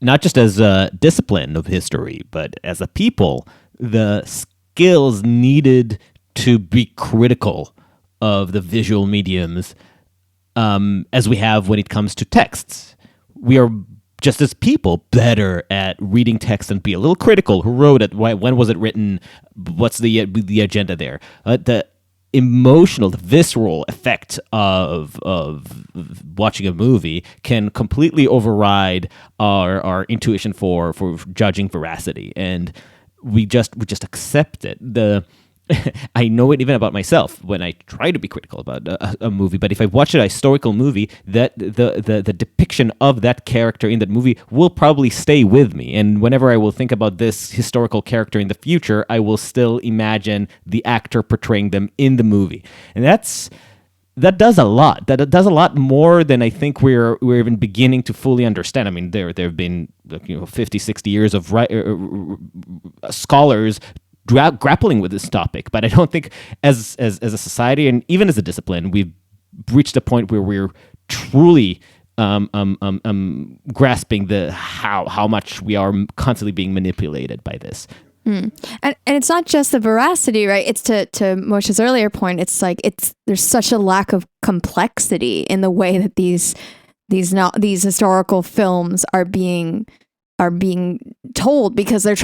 not just as a discipline of history, but as a people, the skills needed to be critical of the visual mediums as we have when it comes to texts. We are just as people better at reading text and be a little critical. Who wrote it? Why, when was it written? What's the agenda there? The emotional, the visceral effect of watching a movie can completely override our intuition for judging veracity, and we just accept it. I know it even about myself when I try to be critical about a movie. But if I watch a historical movie, that the depiction of that character in that movie will probably stay with me. And whenever I will think about this historical character in the future, I will still imagine the actor portraying them in the movie. And that does a lot. That does a lot more than I think we're even beginning to fully understand. I mean, there have been 50, 60 years of scholars grappling with this topic, but I don't think as a society and even as a discipline we've reached a point where we're truly grasping how much we are constantly being manipulated by this. And it's not just the veracity, right? It's to Moshe's earlier point. It's like there's such a lack of complexity in the way that these historical films are being told, because they're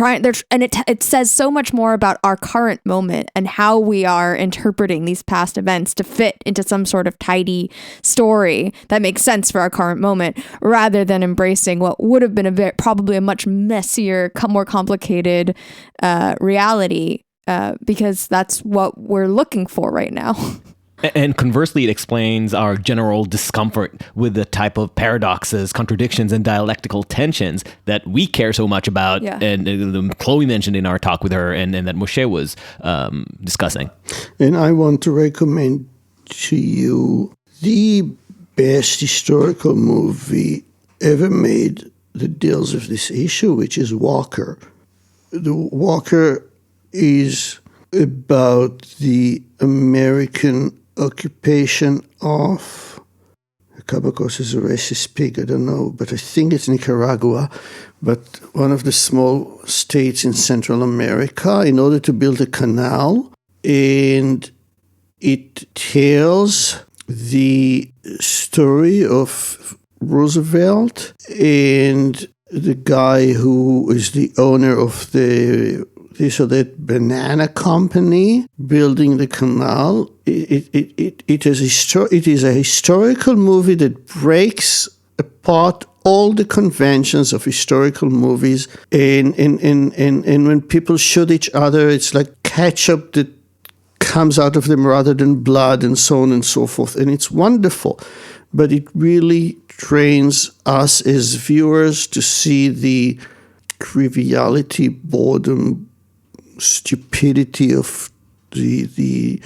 and it says so much more about our current moment and how we are interpreting these past events to fit into some sort of tidy story that makes sense for our current moment, rather than embracing what would have been probably a much messier, more complicated reality, because that's what we're looking for right now. And conversely, it explains our general discomfort with the type of paradoxes, contradictions, and dialectical tensions that we care so much about, and Chloe mentioned in our talk with her, and that Moshe was discussing. And I want to recommend to you the best historical movie ever made that deals with this issue, which is Walker. The Walker is about the American occupation of, Cabacos is a racist pig, I don't know, but I think it's Nicaragua, but one of the small states in Central America, in order to build a canal. And it tells the story of Roosevelt and the guy who is the owner of this or that banana company building the canal. It is a historical movie that breaks apart all the conventions of historical movies, and when people shoot each other, it's like ketchup that comes out of them rather than blood, and so on and so forth. And it's wonderful, but it really trains us as viewers to see the triviality, boredom, stupidity of the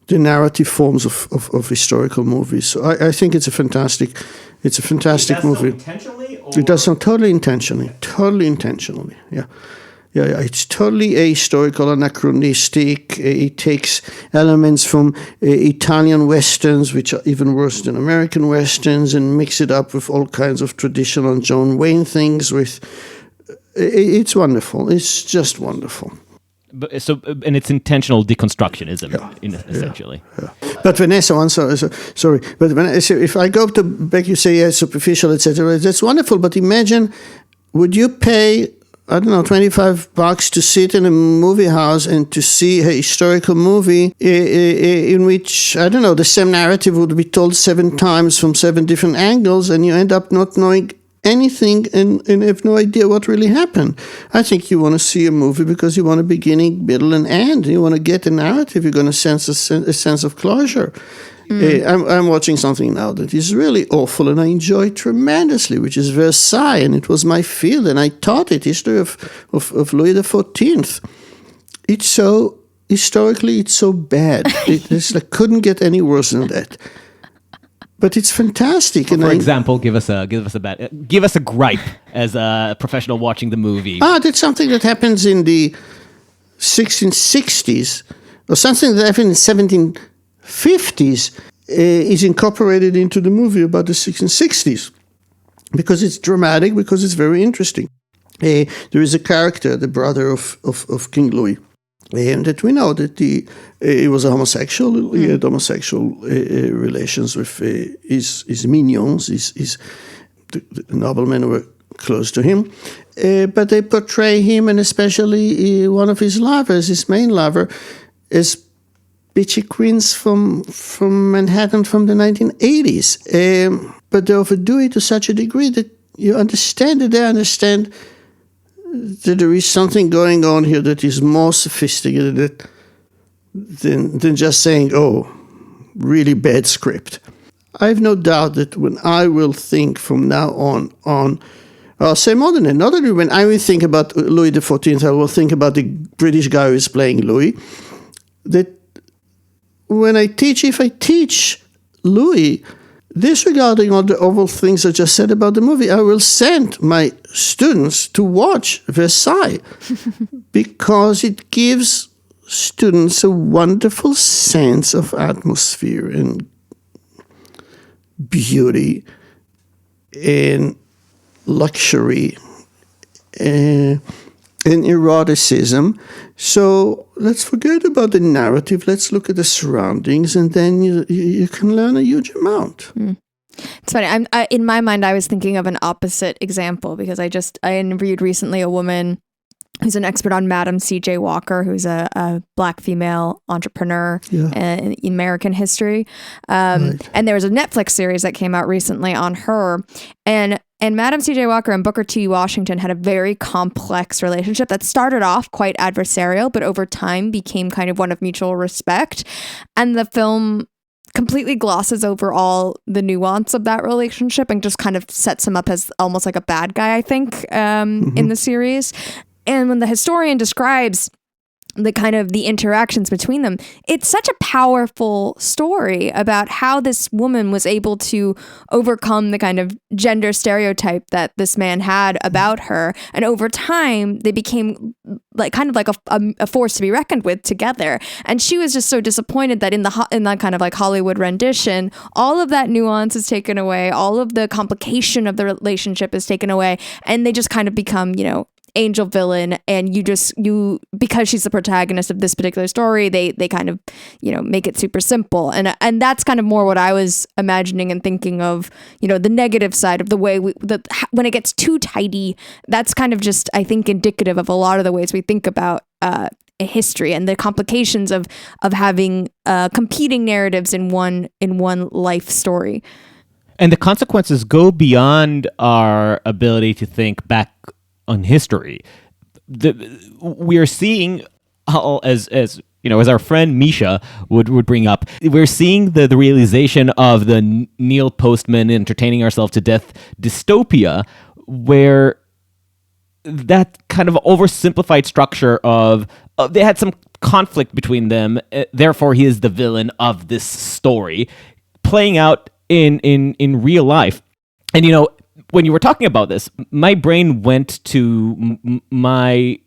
the narrative forms of historical movies. So I think it's a fantastic movie. Intentionally, It does so totally intentionally. Yeah. It's totally ahistorical, anachronistic. It takes elements from Italian westerns, which are even worse than American westerns, and mix it up with all kinds of traditional John Wayne things. It's wonderful. It's just wonderful. And it's intentional deconstructionism, essentially. Yeah. But Vanessa, sorry. But if I go back, you say it's superficial, etc. That's wonderful. But imagine, would you pay, I don't know, $25 to sit in a movie house and to see a historical movie in which, I don't know, the same narrative would be told 7 times from 7 different angles, and you end up not knowing anything and have no idea what really happened. I think you want to see a movie because you want a beginning, middle, and end. You want to get a narrative. You're going to sense a sense of closure. I'm watching something now that is really awful, and I enjoy it tremendously, which is Versailles, and it was my field, and I taught it, history of Louis XIV. It's so, historically, it's so bad. It's like, couldn't get any worse than that. But it's fantastic. For example, give us a gripe as a professional watching the movie. That's something that happens in the 1660s, or something that happened in the 1750s is incorporated into the movie about the 1660s, because it's dramatic, because it's very interesting. There is a character, the brother of King Louis, and that we know that he was a homosexual. He had homosexual relations with his minions, the noblemen who were close to him. But they portray him, and especially one of his lovers, his main lover, as bitchy queens from Manhattan from the 1980s. But they overdo it to such a degree that you understand that they understand that there is something going on here that is more sophisticated than just saying, oh, really bad script. I have no doubt that when I will think from now on, I'll say more than that. Not only when I will think about Louis XIV, I will think about the British guy who is playing Louis. That when I teach, if I teach Louis, disregarding all the awful things I just said about the movie, I will send my students to watch Versailles because it gives students a wonderful sense of atmosphere and beauty and luxury and eroticism. So let's forget about the narrative. Let's look at the surroundings, and then you can learn a huge amount. It's funny. In my mind, I was thinking of an opposite example because I interviewed recently a woman who's an expert on Madam C.J. Walker, who's a Black female entrepreneur in American history. Right. And there was a Netflix series that came out recently on her. And Madam C.J. Walker and Booker T. Washington had a very complex relationship that started off quite adversarial, but over time became kind of one of mutual respect. And the film completely glosses over all the nuance of that relationship and just kind of sets him up as almost like a bad guy, I think, in the series. And when the historian describes the kind of the interactions between them, it's such a powerful story about how this woman was able to overcome the kind of gender stereotype that this man had about her. And over time, they became like kind of like a force to be reckoned with together. And she was just so disappointed that in that kind of like Hollywood rendition, all of that nuance is taken away, all of the complication of the relationship is taken away, and they just kind of become, angel villain, and you because she's the protagonist of this particular story, they kind of make it super simple, and that's kind of more what I was imagining and thinking of, the negative side of the way when it gets too tidy. That's kind of just, I think, indicative of a lot of the ways we think about history and the complications of having competing narratives in one life story. And the consequences go beyond our ability to think back on history. We are seeing how, as our friend Misha would bring up, we're seeing the realization of the Neil Postman entertaining ourselves to death dystopia, where that kind of oversimplified structure of they had some conflict between them. Therefore, he is the villain of this story, playing out in real life. And when you were talking about this, my brain went to my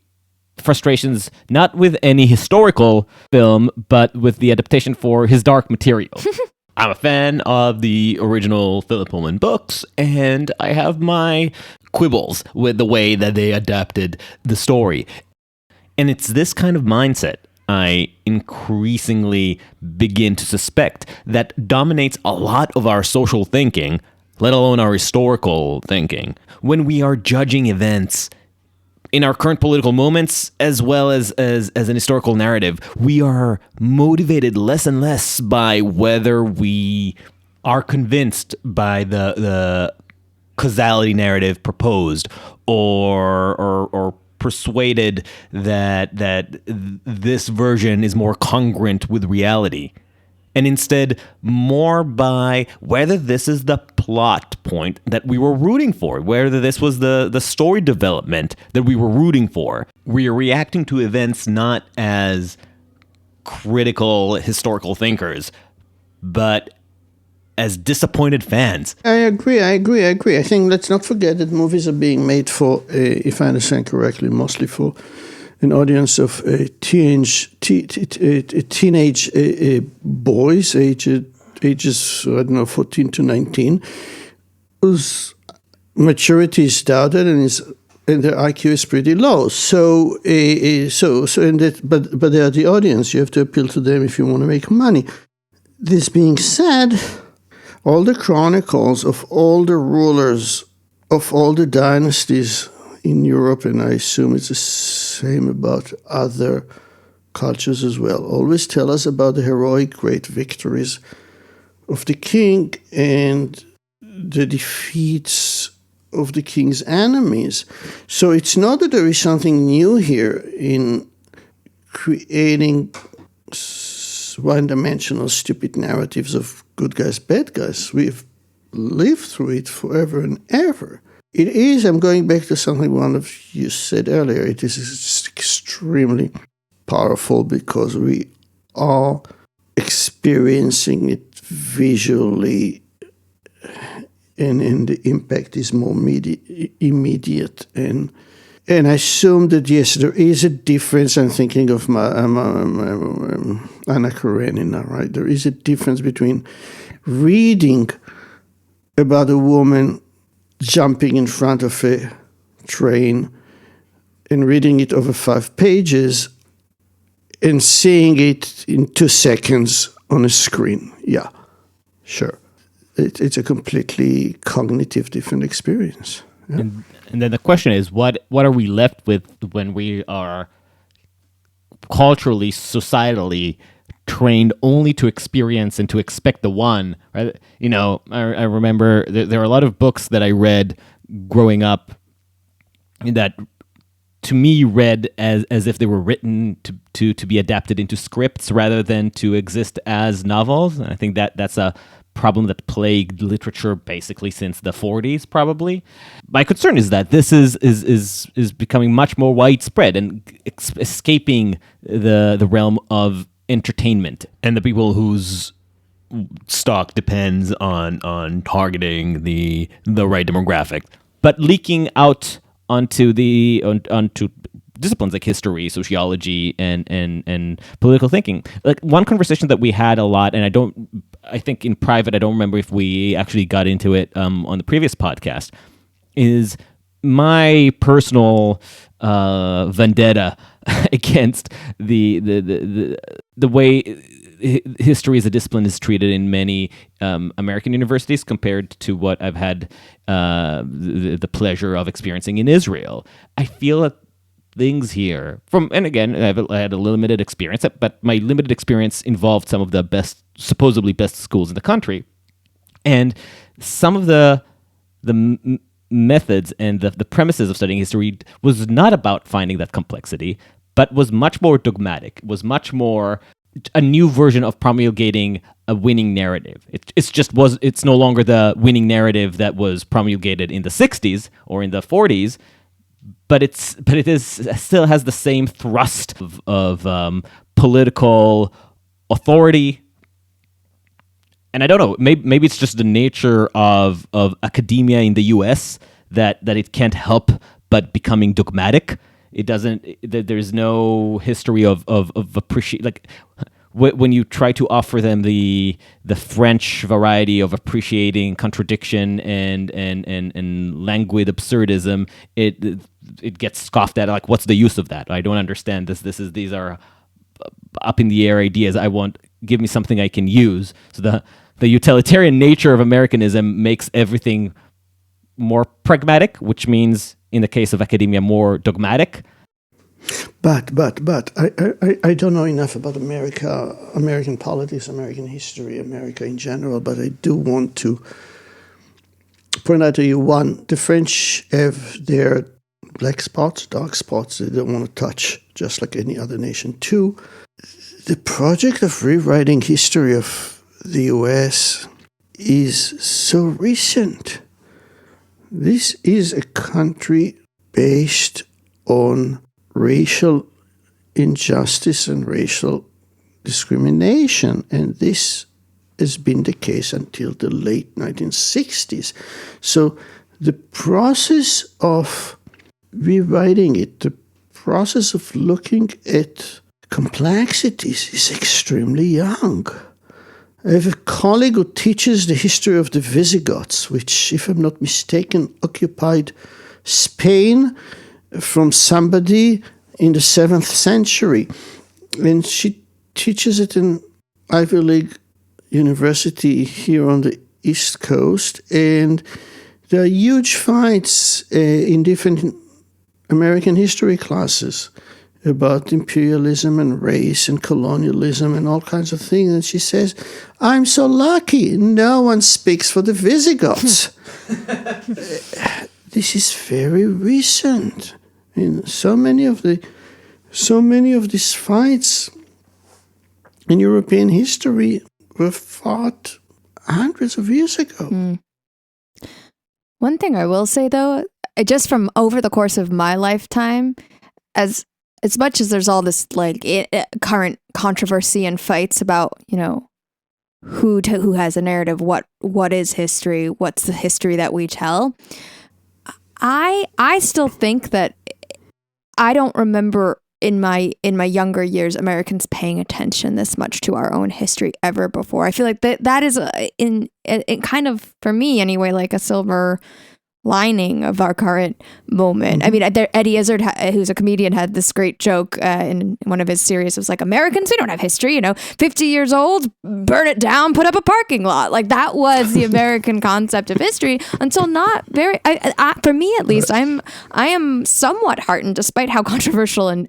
frustrations not with any historical film, but with the adaptation for His Dark Material. I'm a fan of the original Philip Pullman books, and I have my quibbles with the way that they adapted the story. And it's this kind of mindset I increasingly begin to suspect that dominates a lot of our social thinking, let alone our historical thinking, when we are judging events in our current political moments, as well as an historical narrative. We are motivated less and less by whether we are convinced by the causality narrative proposed, or persuaded that this version is more congruent with reality, and instead more by whether this is the plot point that we were rooting for, whether this was the story development that we were rooting for. We are reacting to events not as critical historical thinkers, but as disappointed fans. I agree. I think let's not forget that movies are being made for, if I understand correctly, mostly for an audience of teenage boys, ages, 14 to 19, whose maturity is doubted and their IQ is pretty low. So but they are the audience. You have to appeal to them if you want to make money. This being said, all the chronicles of all the rulers of all the dynasties in Europe, and I assume it's the same about other cultures as well, always tell us about the heroic great victories of the king and the defeats of the king's enemies. So it's not that there is something new here in creating one-dimensional stupid narratives of good guys, bad guys. We've lived through it forever and ever. It is, I'm going back to something one of you said earlier, it is extremely powerful because we are experiencing it visually, and the impact is more immediate. And I assume that, yes, there is a difference. I'm thinking of Anna Karenina, right? There is a difference between reading about a woman jumping in front of a train and reading it over 5 pages and seeing it in 2 seconds on a screen. Yeah, sure. It's a completely cognitive different experience. Yeah. And then the question is, what are we left with when we are culturally, societally trained only to experience and to expect the one, right? I remember there are a lot of books that I read growing up that to me read as if they were written to be adapted into scripts rather than to exist as novels. And I think that's a problem that plagued literature basically since the 40s, probably. My concern is that this is becoming much more widespread and escaping the realm of entertainment and the people whose stock depends on targeting the right demographic, but leaking out onto disciplines like history, sociology, and political thinking. Like one conversation that we had a lot, and I think in private, I don't remember if we actually got into it on the previous podcast, is my personal vendetta against the way history as a discipline is treated in many American universities compared to what I've had the pleasure of experiencing in Israel. I feel that things here and again, I had a limited experience, but my limited experience involved some of the supposedly best schools in the country, and some of the methods and the premises of studying history was not about finding that complexity, but was much more dogmatic, was much more a new version of promulgating a winning narrative. It's no longer the winning narrative that was promulgated in the 60s or in the 40s, but it is still has the same thrust of political authority. And I don't know, maybe it's just the nature of academia in the U.S. that it can't help but becoming dogmatic. It doesn't. There's no history of appreciate, like when you try to offer them the French variety of appreciating contradiction and languid absurdism, it gets scoffed at. Like, what's the use of that? I don't understand this. These are up in the air ideas. Give me something I can use. So the utilitarian nature of Americanism makes everything more pragmatic, which means in the case of academia more dogmatic. But I don't know enough about America, American politics, American history, America in general, but I do want to point out to you, one, the French have their black spots, dark spots they don't want to touch, just like any other nation. Two, the project of rewriting history of the US is so recent. This is a country based on racial injustice and racial discrimination, and this has been the case until the late 1960s. So the process of rewriting it, the process of looking at complexities is extremely young. I have a colleague who teaches the history of the Visigoths, which, if I'm not mistaken, occupied Spain from somebody in the 7th century. And she teaches it in Ivy League University here on the East Coast. And there are huge fights in different American history classes about imperialism and race and colonialism and all kinds of things. And she says, I'm so lucky. No one speaks for the Visigoths. This is very recent. And so many of these fights in European history were fought hundreds of years ago. One thing I will say, though, just from over the course of my lifetime, as much as there's all this current controversy and fights about, who has a narrative, what is history, what's the history that we tell, I still think that I don't remember in my younger years Americans paying attention this much to our own history ever before. I feel like that is in kind of, for me anyway, like a silver lining of our current moment. I mean, Eddie Izzard, who's a comedian, had this great joke in one of his series. It was like, Americans, we don't have history, 50 years old, burn it down, put up a parking lot. Like, that was the American concept of history until not very, for me at least, I am somewhat heartened, despite how controversial and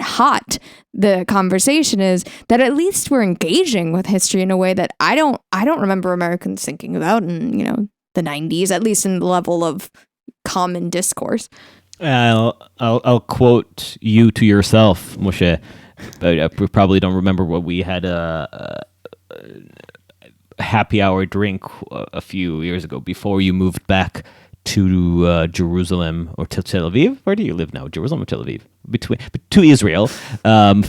hot the conversation is, that at least we're engaging with history in a way that I don't remember Americans thinking about in, the 90s, at least in the level of common discourse. I'll quote you to yourself, Moshe. But we probably don't remember what we had a happy hour drink a few years ago before you moved back to Jerusalem or to Tel Aviv. Where do you live now? Jerusalem or Tel Aviv? To Israel from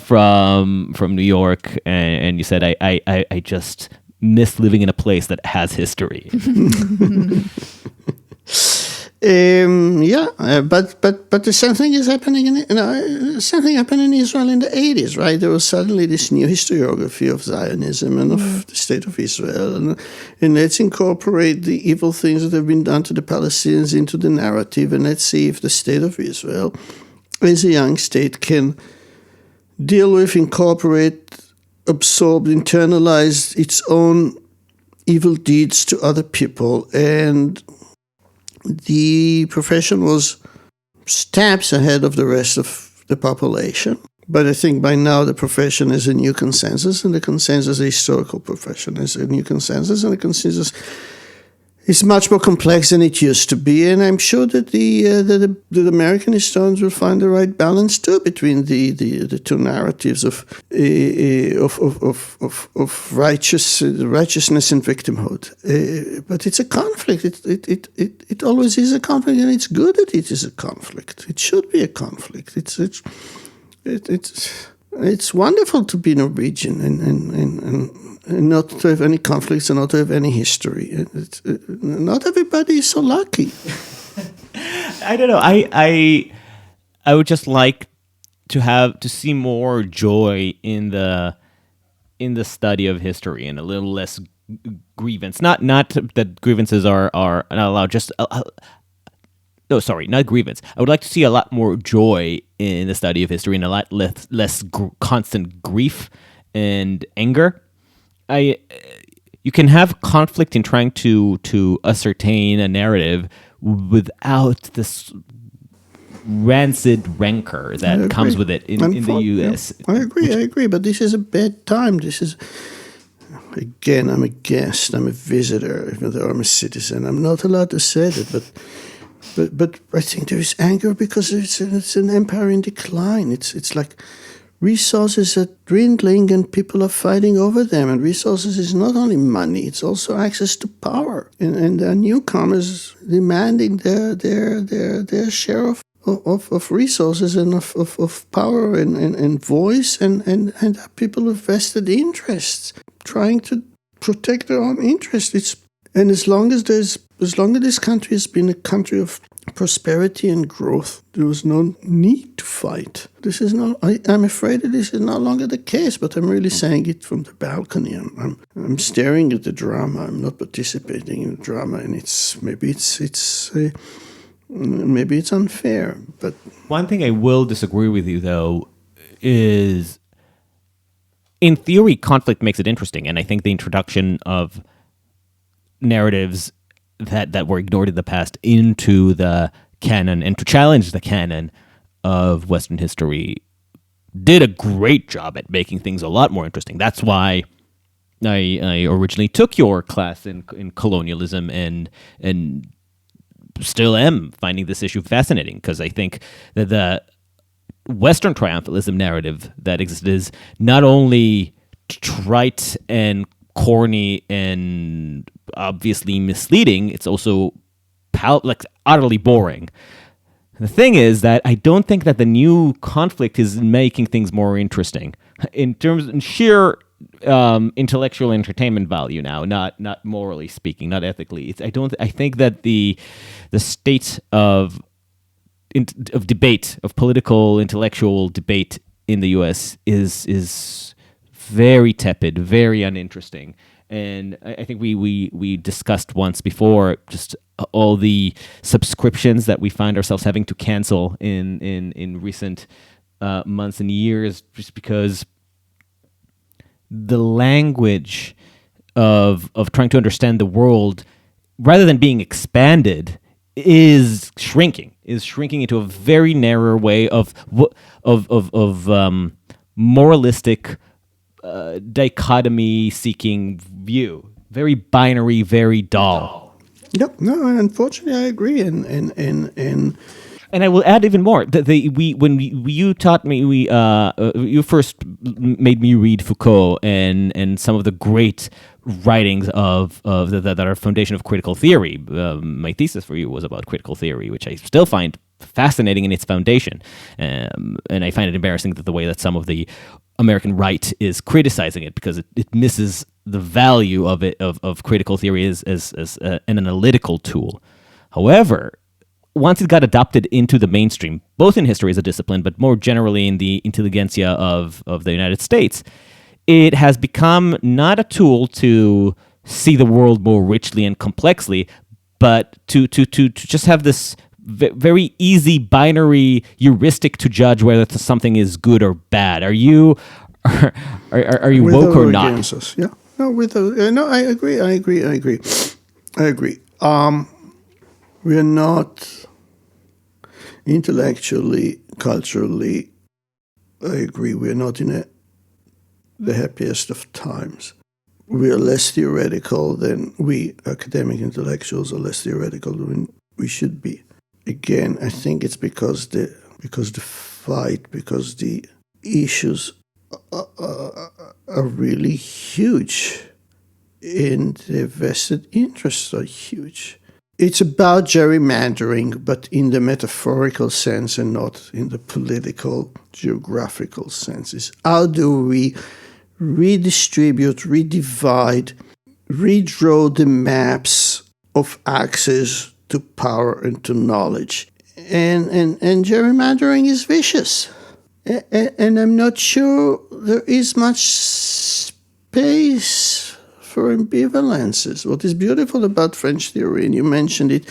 New York, and you said I just miss living in a place that has history. But the same thing is happening something happened in Israel in the 80s, right? There was suddenly this new historiography of Zionism and of the state of Israel, and let's incorporate the evil things that have been done to the Palestinians into the narrative, and let's see if the state of Israel, as a young state, can deal with, incorporate, absorb, internalize its own evil deeds to other people. And the profession was steps ahead of the rest of the population. But I think by now the profession is a new consensus, and the consensus, the historical profession, is a new consensus, and the consensus It's much more complex than it used to be, and I'm sure that the American historians will find the right balance too between the two narratives of righteousness and victimhood. But it's a conflict. It always is a conflict, and it's good that it is a conflict. It should be a conflict. It's wonderful to be Norwegian and not to have any conflicts and not to have any history. Not everybody is so lucky. I don't know. I would just like to see more joy in the study of history and a little less grievance. Not that grievances are not allowed. No, sorry, not grievance. I would like to see a lot more joy in the study of history and a lot less constant grief and anger. You can have conflict in trying to ascertain a narrative without this rancid rancor that comes with it in the U.S. Yeah, I agree, but this is a bad time. This is, again, I'm a guest, I'm a visitor, even though I'm a citizen. I'm not allowed to say that, but I think there is anger because it's an empire in decline. It's like resources are dwindling and people are fighting over them. And resources is not only money; it's also access to power. And there are newcomers demanding their share of resources and of power and voice and people with vested interests trying to protect their own interests. And as long as this country has been a country of prosperity and growth, there was no need to fight. This is not. I'm afraid that this is no longer the case. But I'm really saying it from the balcony. I'm staring at the drama. I'm not participating in the drama, and maybe it's unfair. But one thing I will disagree with you though is, in theory, conflict makes it interesting, and I think the introduction of narratives that were ignored in the past into the canon and to challenge the canon of Western history did a great job at making things a lot more interesting. That's why I originally took your class in colonialism and still am finding this issue fascinating, because I think that the Western triumphalism narrative that exists is not only trite and corny and obviously misleading, it's also utterly boring. The thing is that I don't think that the new conflict is making things more interesting in terms of sheer intellectual entertainment value now, not morally speaking, not ethically. I think that the state of debate, of political intellectual debate in the U.S. is very tepid, very uninteresting. And I think we discussed once before just all the subscriptions that we find ourselves having to cancel in recent months and years, just because the language of trying to understand the world, rather than being expanded, is shrinking into a very narrow way of moralistic dichotomy-seeking view. Very binary, very dull. Yep. No, unfortunately, I agree. And I will add even more. You taught me, you first made me read Foucault and some of the great writings that are foundation of critical theory. My thesis for you was about critical theory, which I still find fascinating in its foundation. And I find it embarrassing that the way that some of the American right is criticizing it, because it misses the value of it, of critical theory as an analytical tool. However, once it got adopted into the mainstream, both in history as a discipline, but more generally in the intelligentsia of the United States, it has become not a tool to see the world more richly and complexly, but to just have this very easy binary heuristic to judge whether something is good or bad. Are you woke or not? Us. Yeah. No, no, I agree. We are not intellectually, culturally. I agree. We are not in the happiest of times. we are less theoretical than we academic intellectuals are less theoretical than we should be. Again, I think it's because the issues are really huge, and the vested interests are huge. It's about gerrymandering, but in the metaphorical sense and not in the political, geographical senses. How do we redistribute, redivide, redraw the maps of access to power and to knowledge? And gerrymandering is vicious. And I'm not sure there is much space for ambivalences. What is beautiful about French theory, and you mentioned it,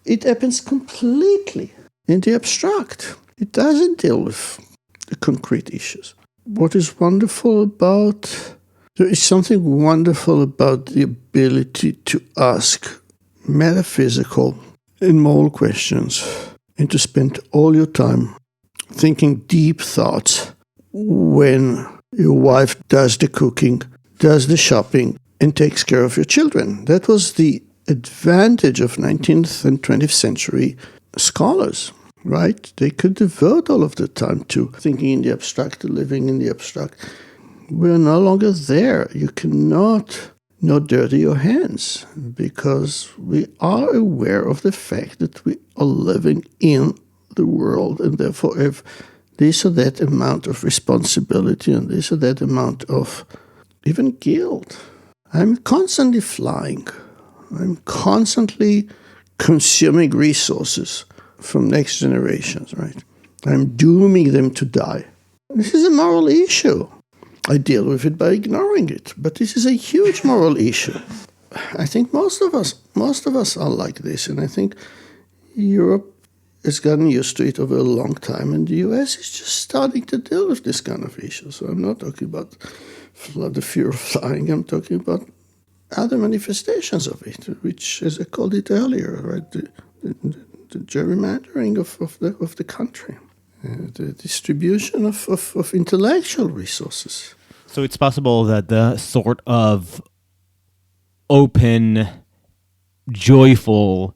it happens completely in the abstract. It doesn't deal with the concrete issues. What is wonderful about, there is something wonderful about the ability to ask metaphysical and moral questions and to spend all your time thinking deep thoughts when your wife does the cooking, does the shopping, and takes care of your children. That was the advantage of 19th and 20th century scholars, right? They could devote all of their time to thinking in the abstract, to living in the abstract. We're no longer there. You cannot not dirty your hands because we are aware of the fact that we are living in the world and therefore have this or that amount of responsibility and this or that amount of even guilt. I'm constantly flying. I'm constantly consuming resources from next generations, right? I'm dooming them to die. This is a moral issue. I deal with it by ignoring it, but this is a huge moral issue. I think most of us are like this, and I think Europe has gotten used to it over a long time, and the US is just starting to deal with this kind of issue. So I'm not talking about the fear of flying. I'm talking about other manifestations of it, which, as I called it earlier, right, the gerrymandering of the country, the distribution of intellectual resources. So it's possible that the sort of open, joyful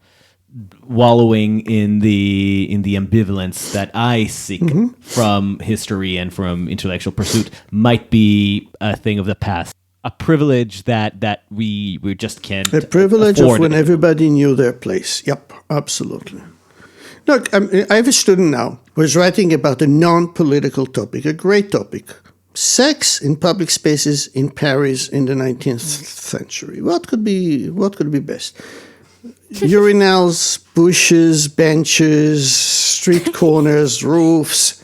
wallowing in the ambivalence that I seek from history and from intellectual pursuit might be a thing of the past. A privilege that we just can't A privilege afford of when everybody knew their place. Yep, absolutely. Look, I have a student now who is writing about a non-political topic, a great topic. Sex in public spaces in Paris in the 19th century. What could be best? Urinals, bushes, benches, street corners, roofs.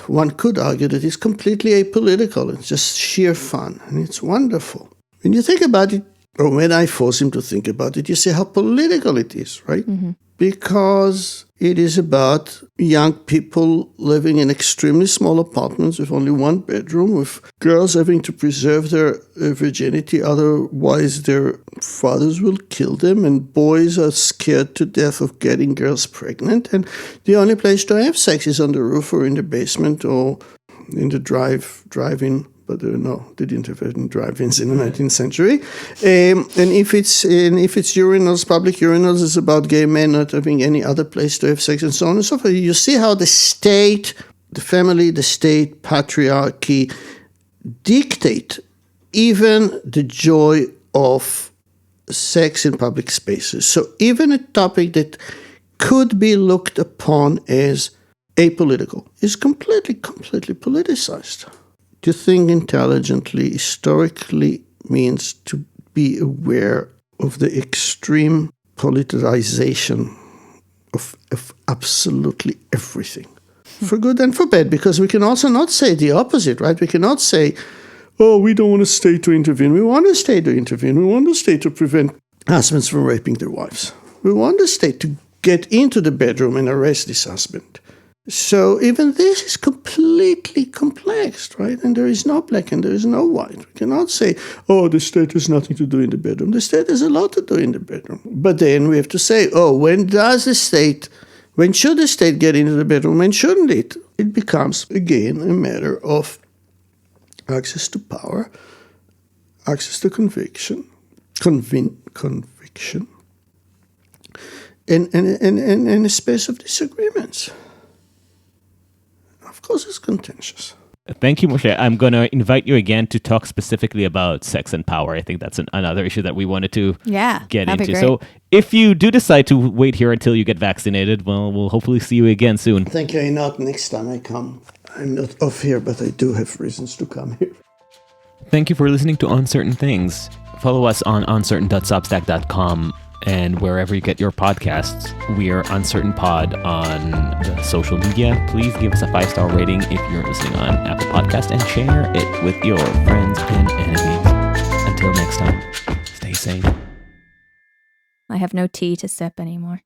One could argue that it's completely apolitical. It's just sheer fun, and it's wonderful. When you think about it, or when I force him to think about it, you see how political it is, right? Mm-hmm. Because it is about young people living in extremely small apartments with only one bedroom, with girls having to preserve their virginity, otherwise their fathers will kill them, and boys are scared to death of getting girls pregnant, and the only place to have sex is on the roof or in the basement or in the drive-in. But no, they didn't have any drive-ins in the 19th century. And if it's urinals, public urinals, it's about gay men not having any other place to have sex and so on and so forth. You see how the state, the family, the state, patriarchy dictate even the joy of sex in public spaces. So even a topic that could be looked upon as apolitical is completely politicized. To think intelligently, historically, means to be aware of the extreme politicization of absolutely everything, for good and for bad, because we can also not say the opposite, right? We cannot say, oh, we don't want the state to intervene. We want the state to intervene. We want the state to prevent husbands from raping their wives. We want the state to get into the bedroom and arrest this husband. So even this is completely complex, right? And there is no black and there is no white. We cannot say, oh, the state has nothing to do in the bedroom. The state has a lot to do in the bedroom. But then we have to say, oh, when should the state get into the bedroom? When shouldn't it? It becomes, again, a matter of access to power access to conviction, conviction, and a space of disagreements. Of course, it's contentious. Thank you, Moshe. I'm going to invite you again to talk specifically about sex and power. I think that's another issue that we wanted to get into. So if you do decide to wait here until you get vaccinated, well, we'll hopefully see you again soon. Thank you, Einat. Next time I come. I'm not off here, but I do have reasons to come here. Thank you for listening to Uncertain Things. Follow us on uncertain.substack.com and wherever you get your podcasts. We are Uncertain Pod on the social media. Please give us a 5-star rating if you're listening on Apple Podcast and share it with your friends and enemies. Until next time, stay sane. I have no tea to sip anymore.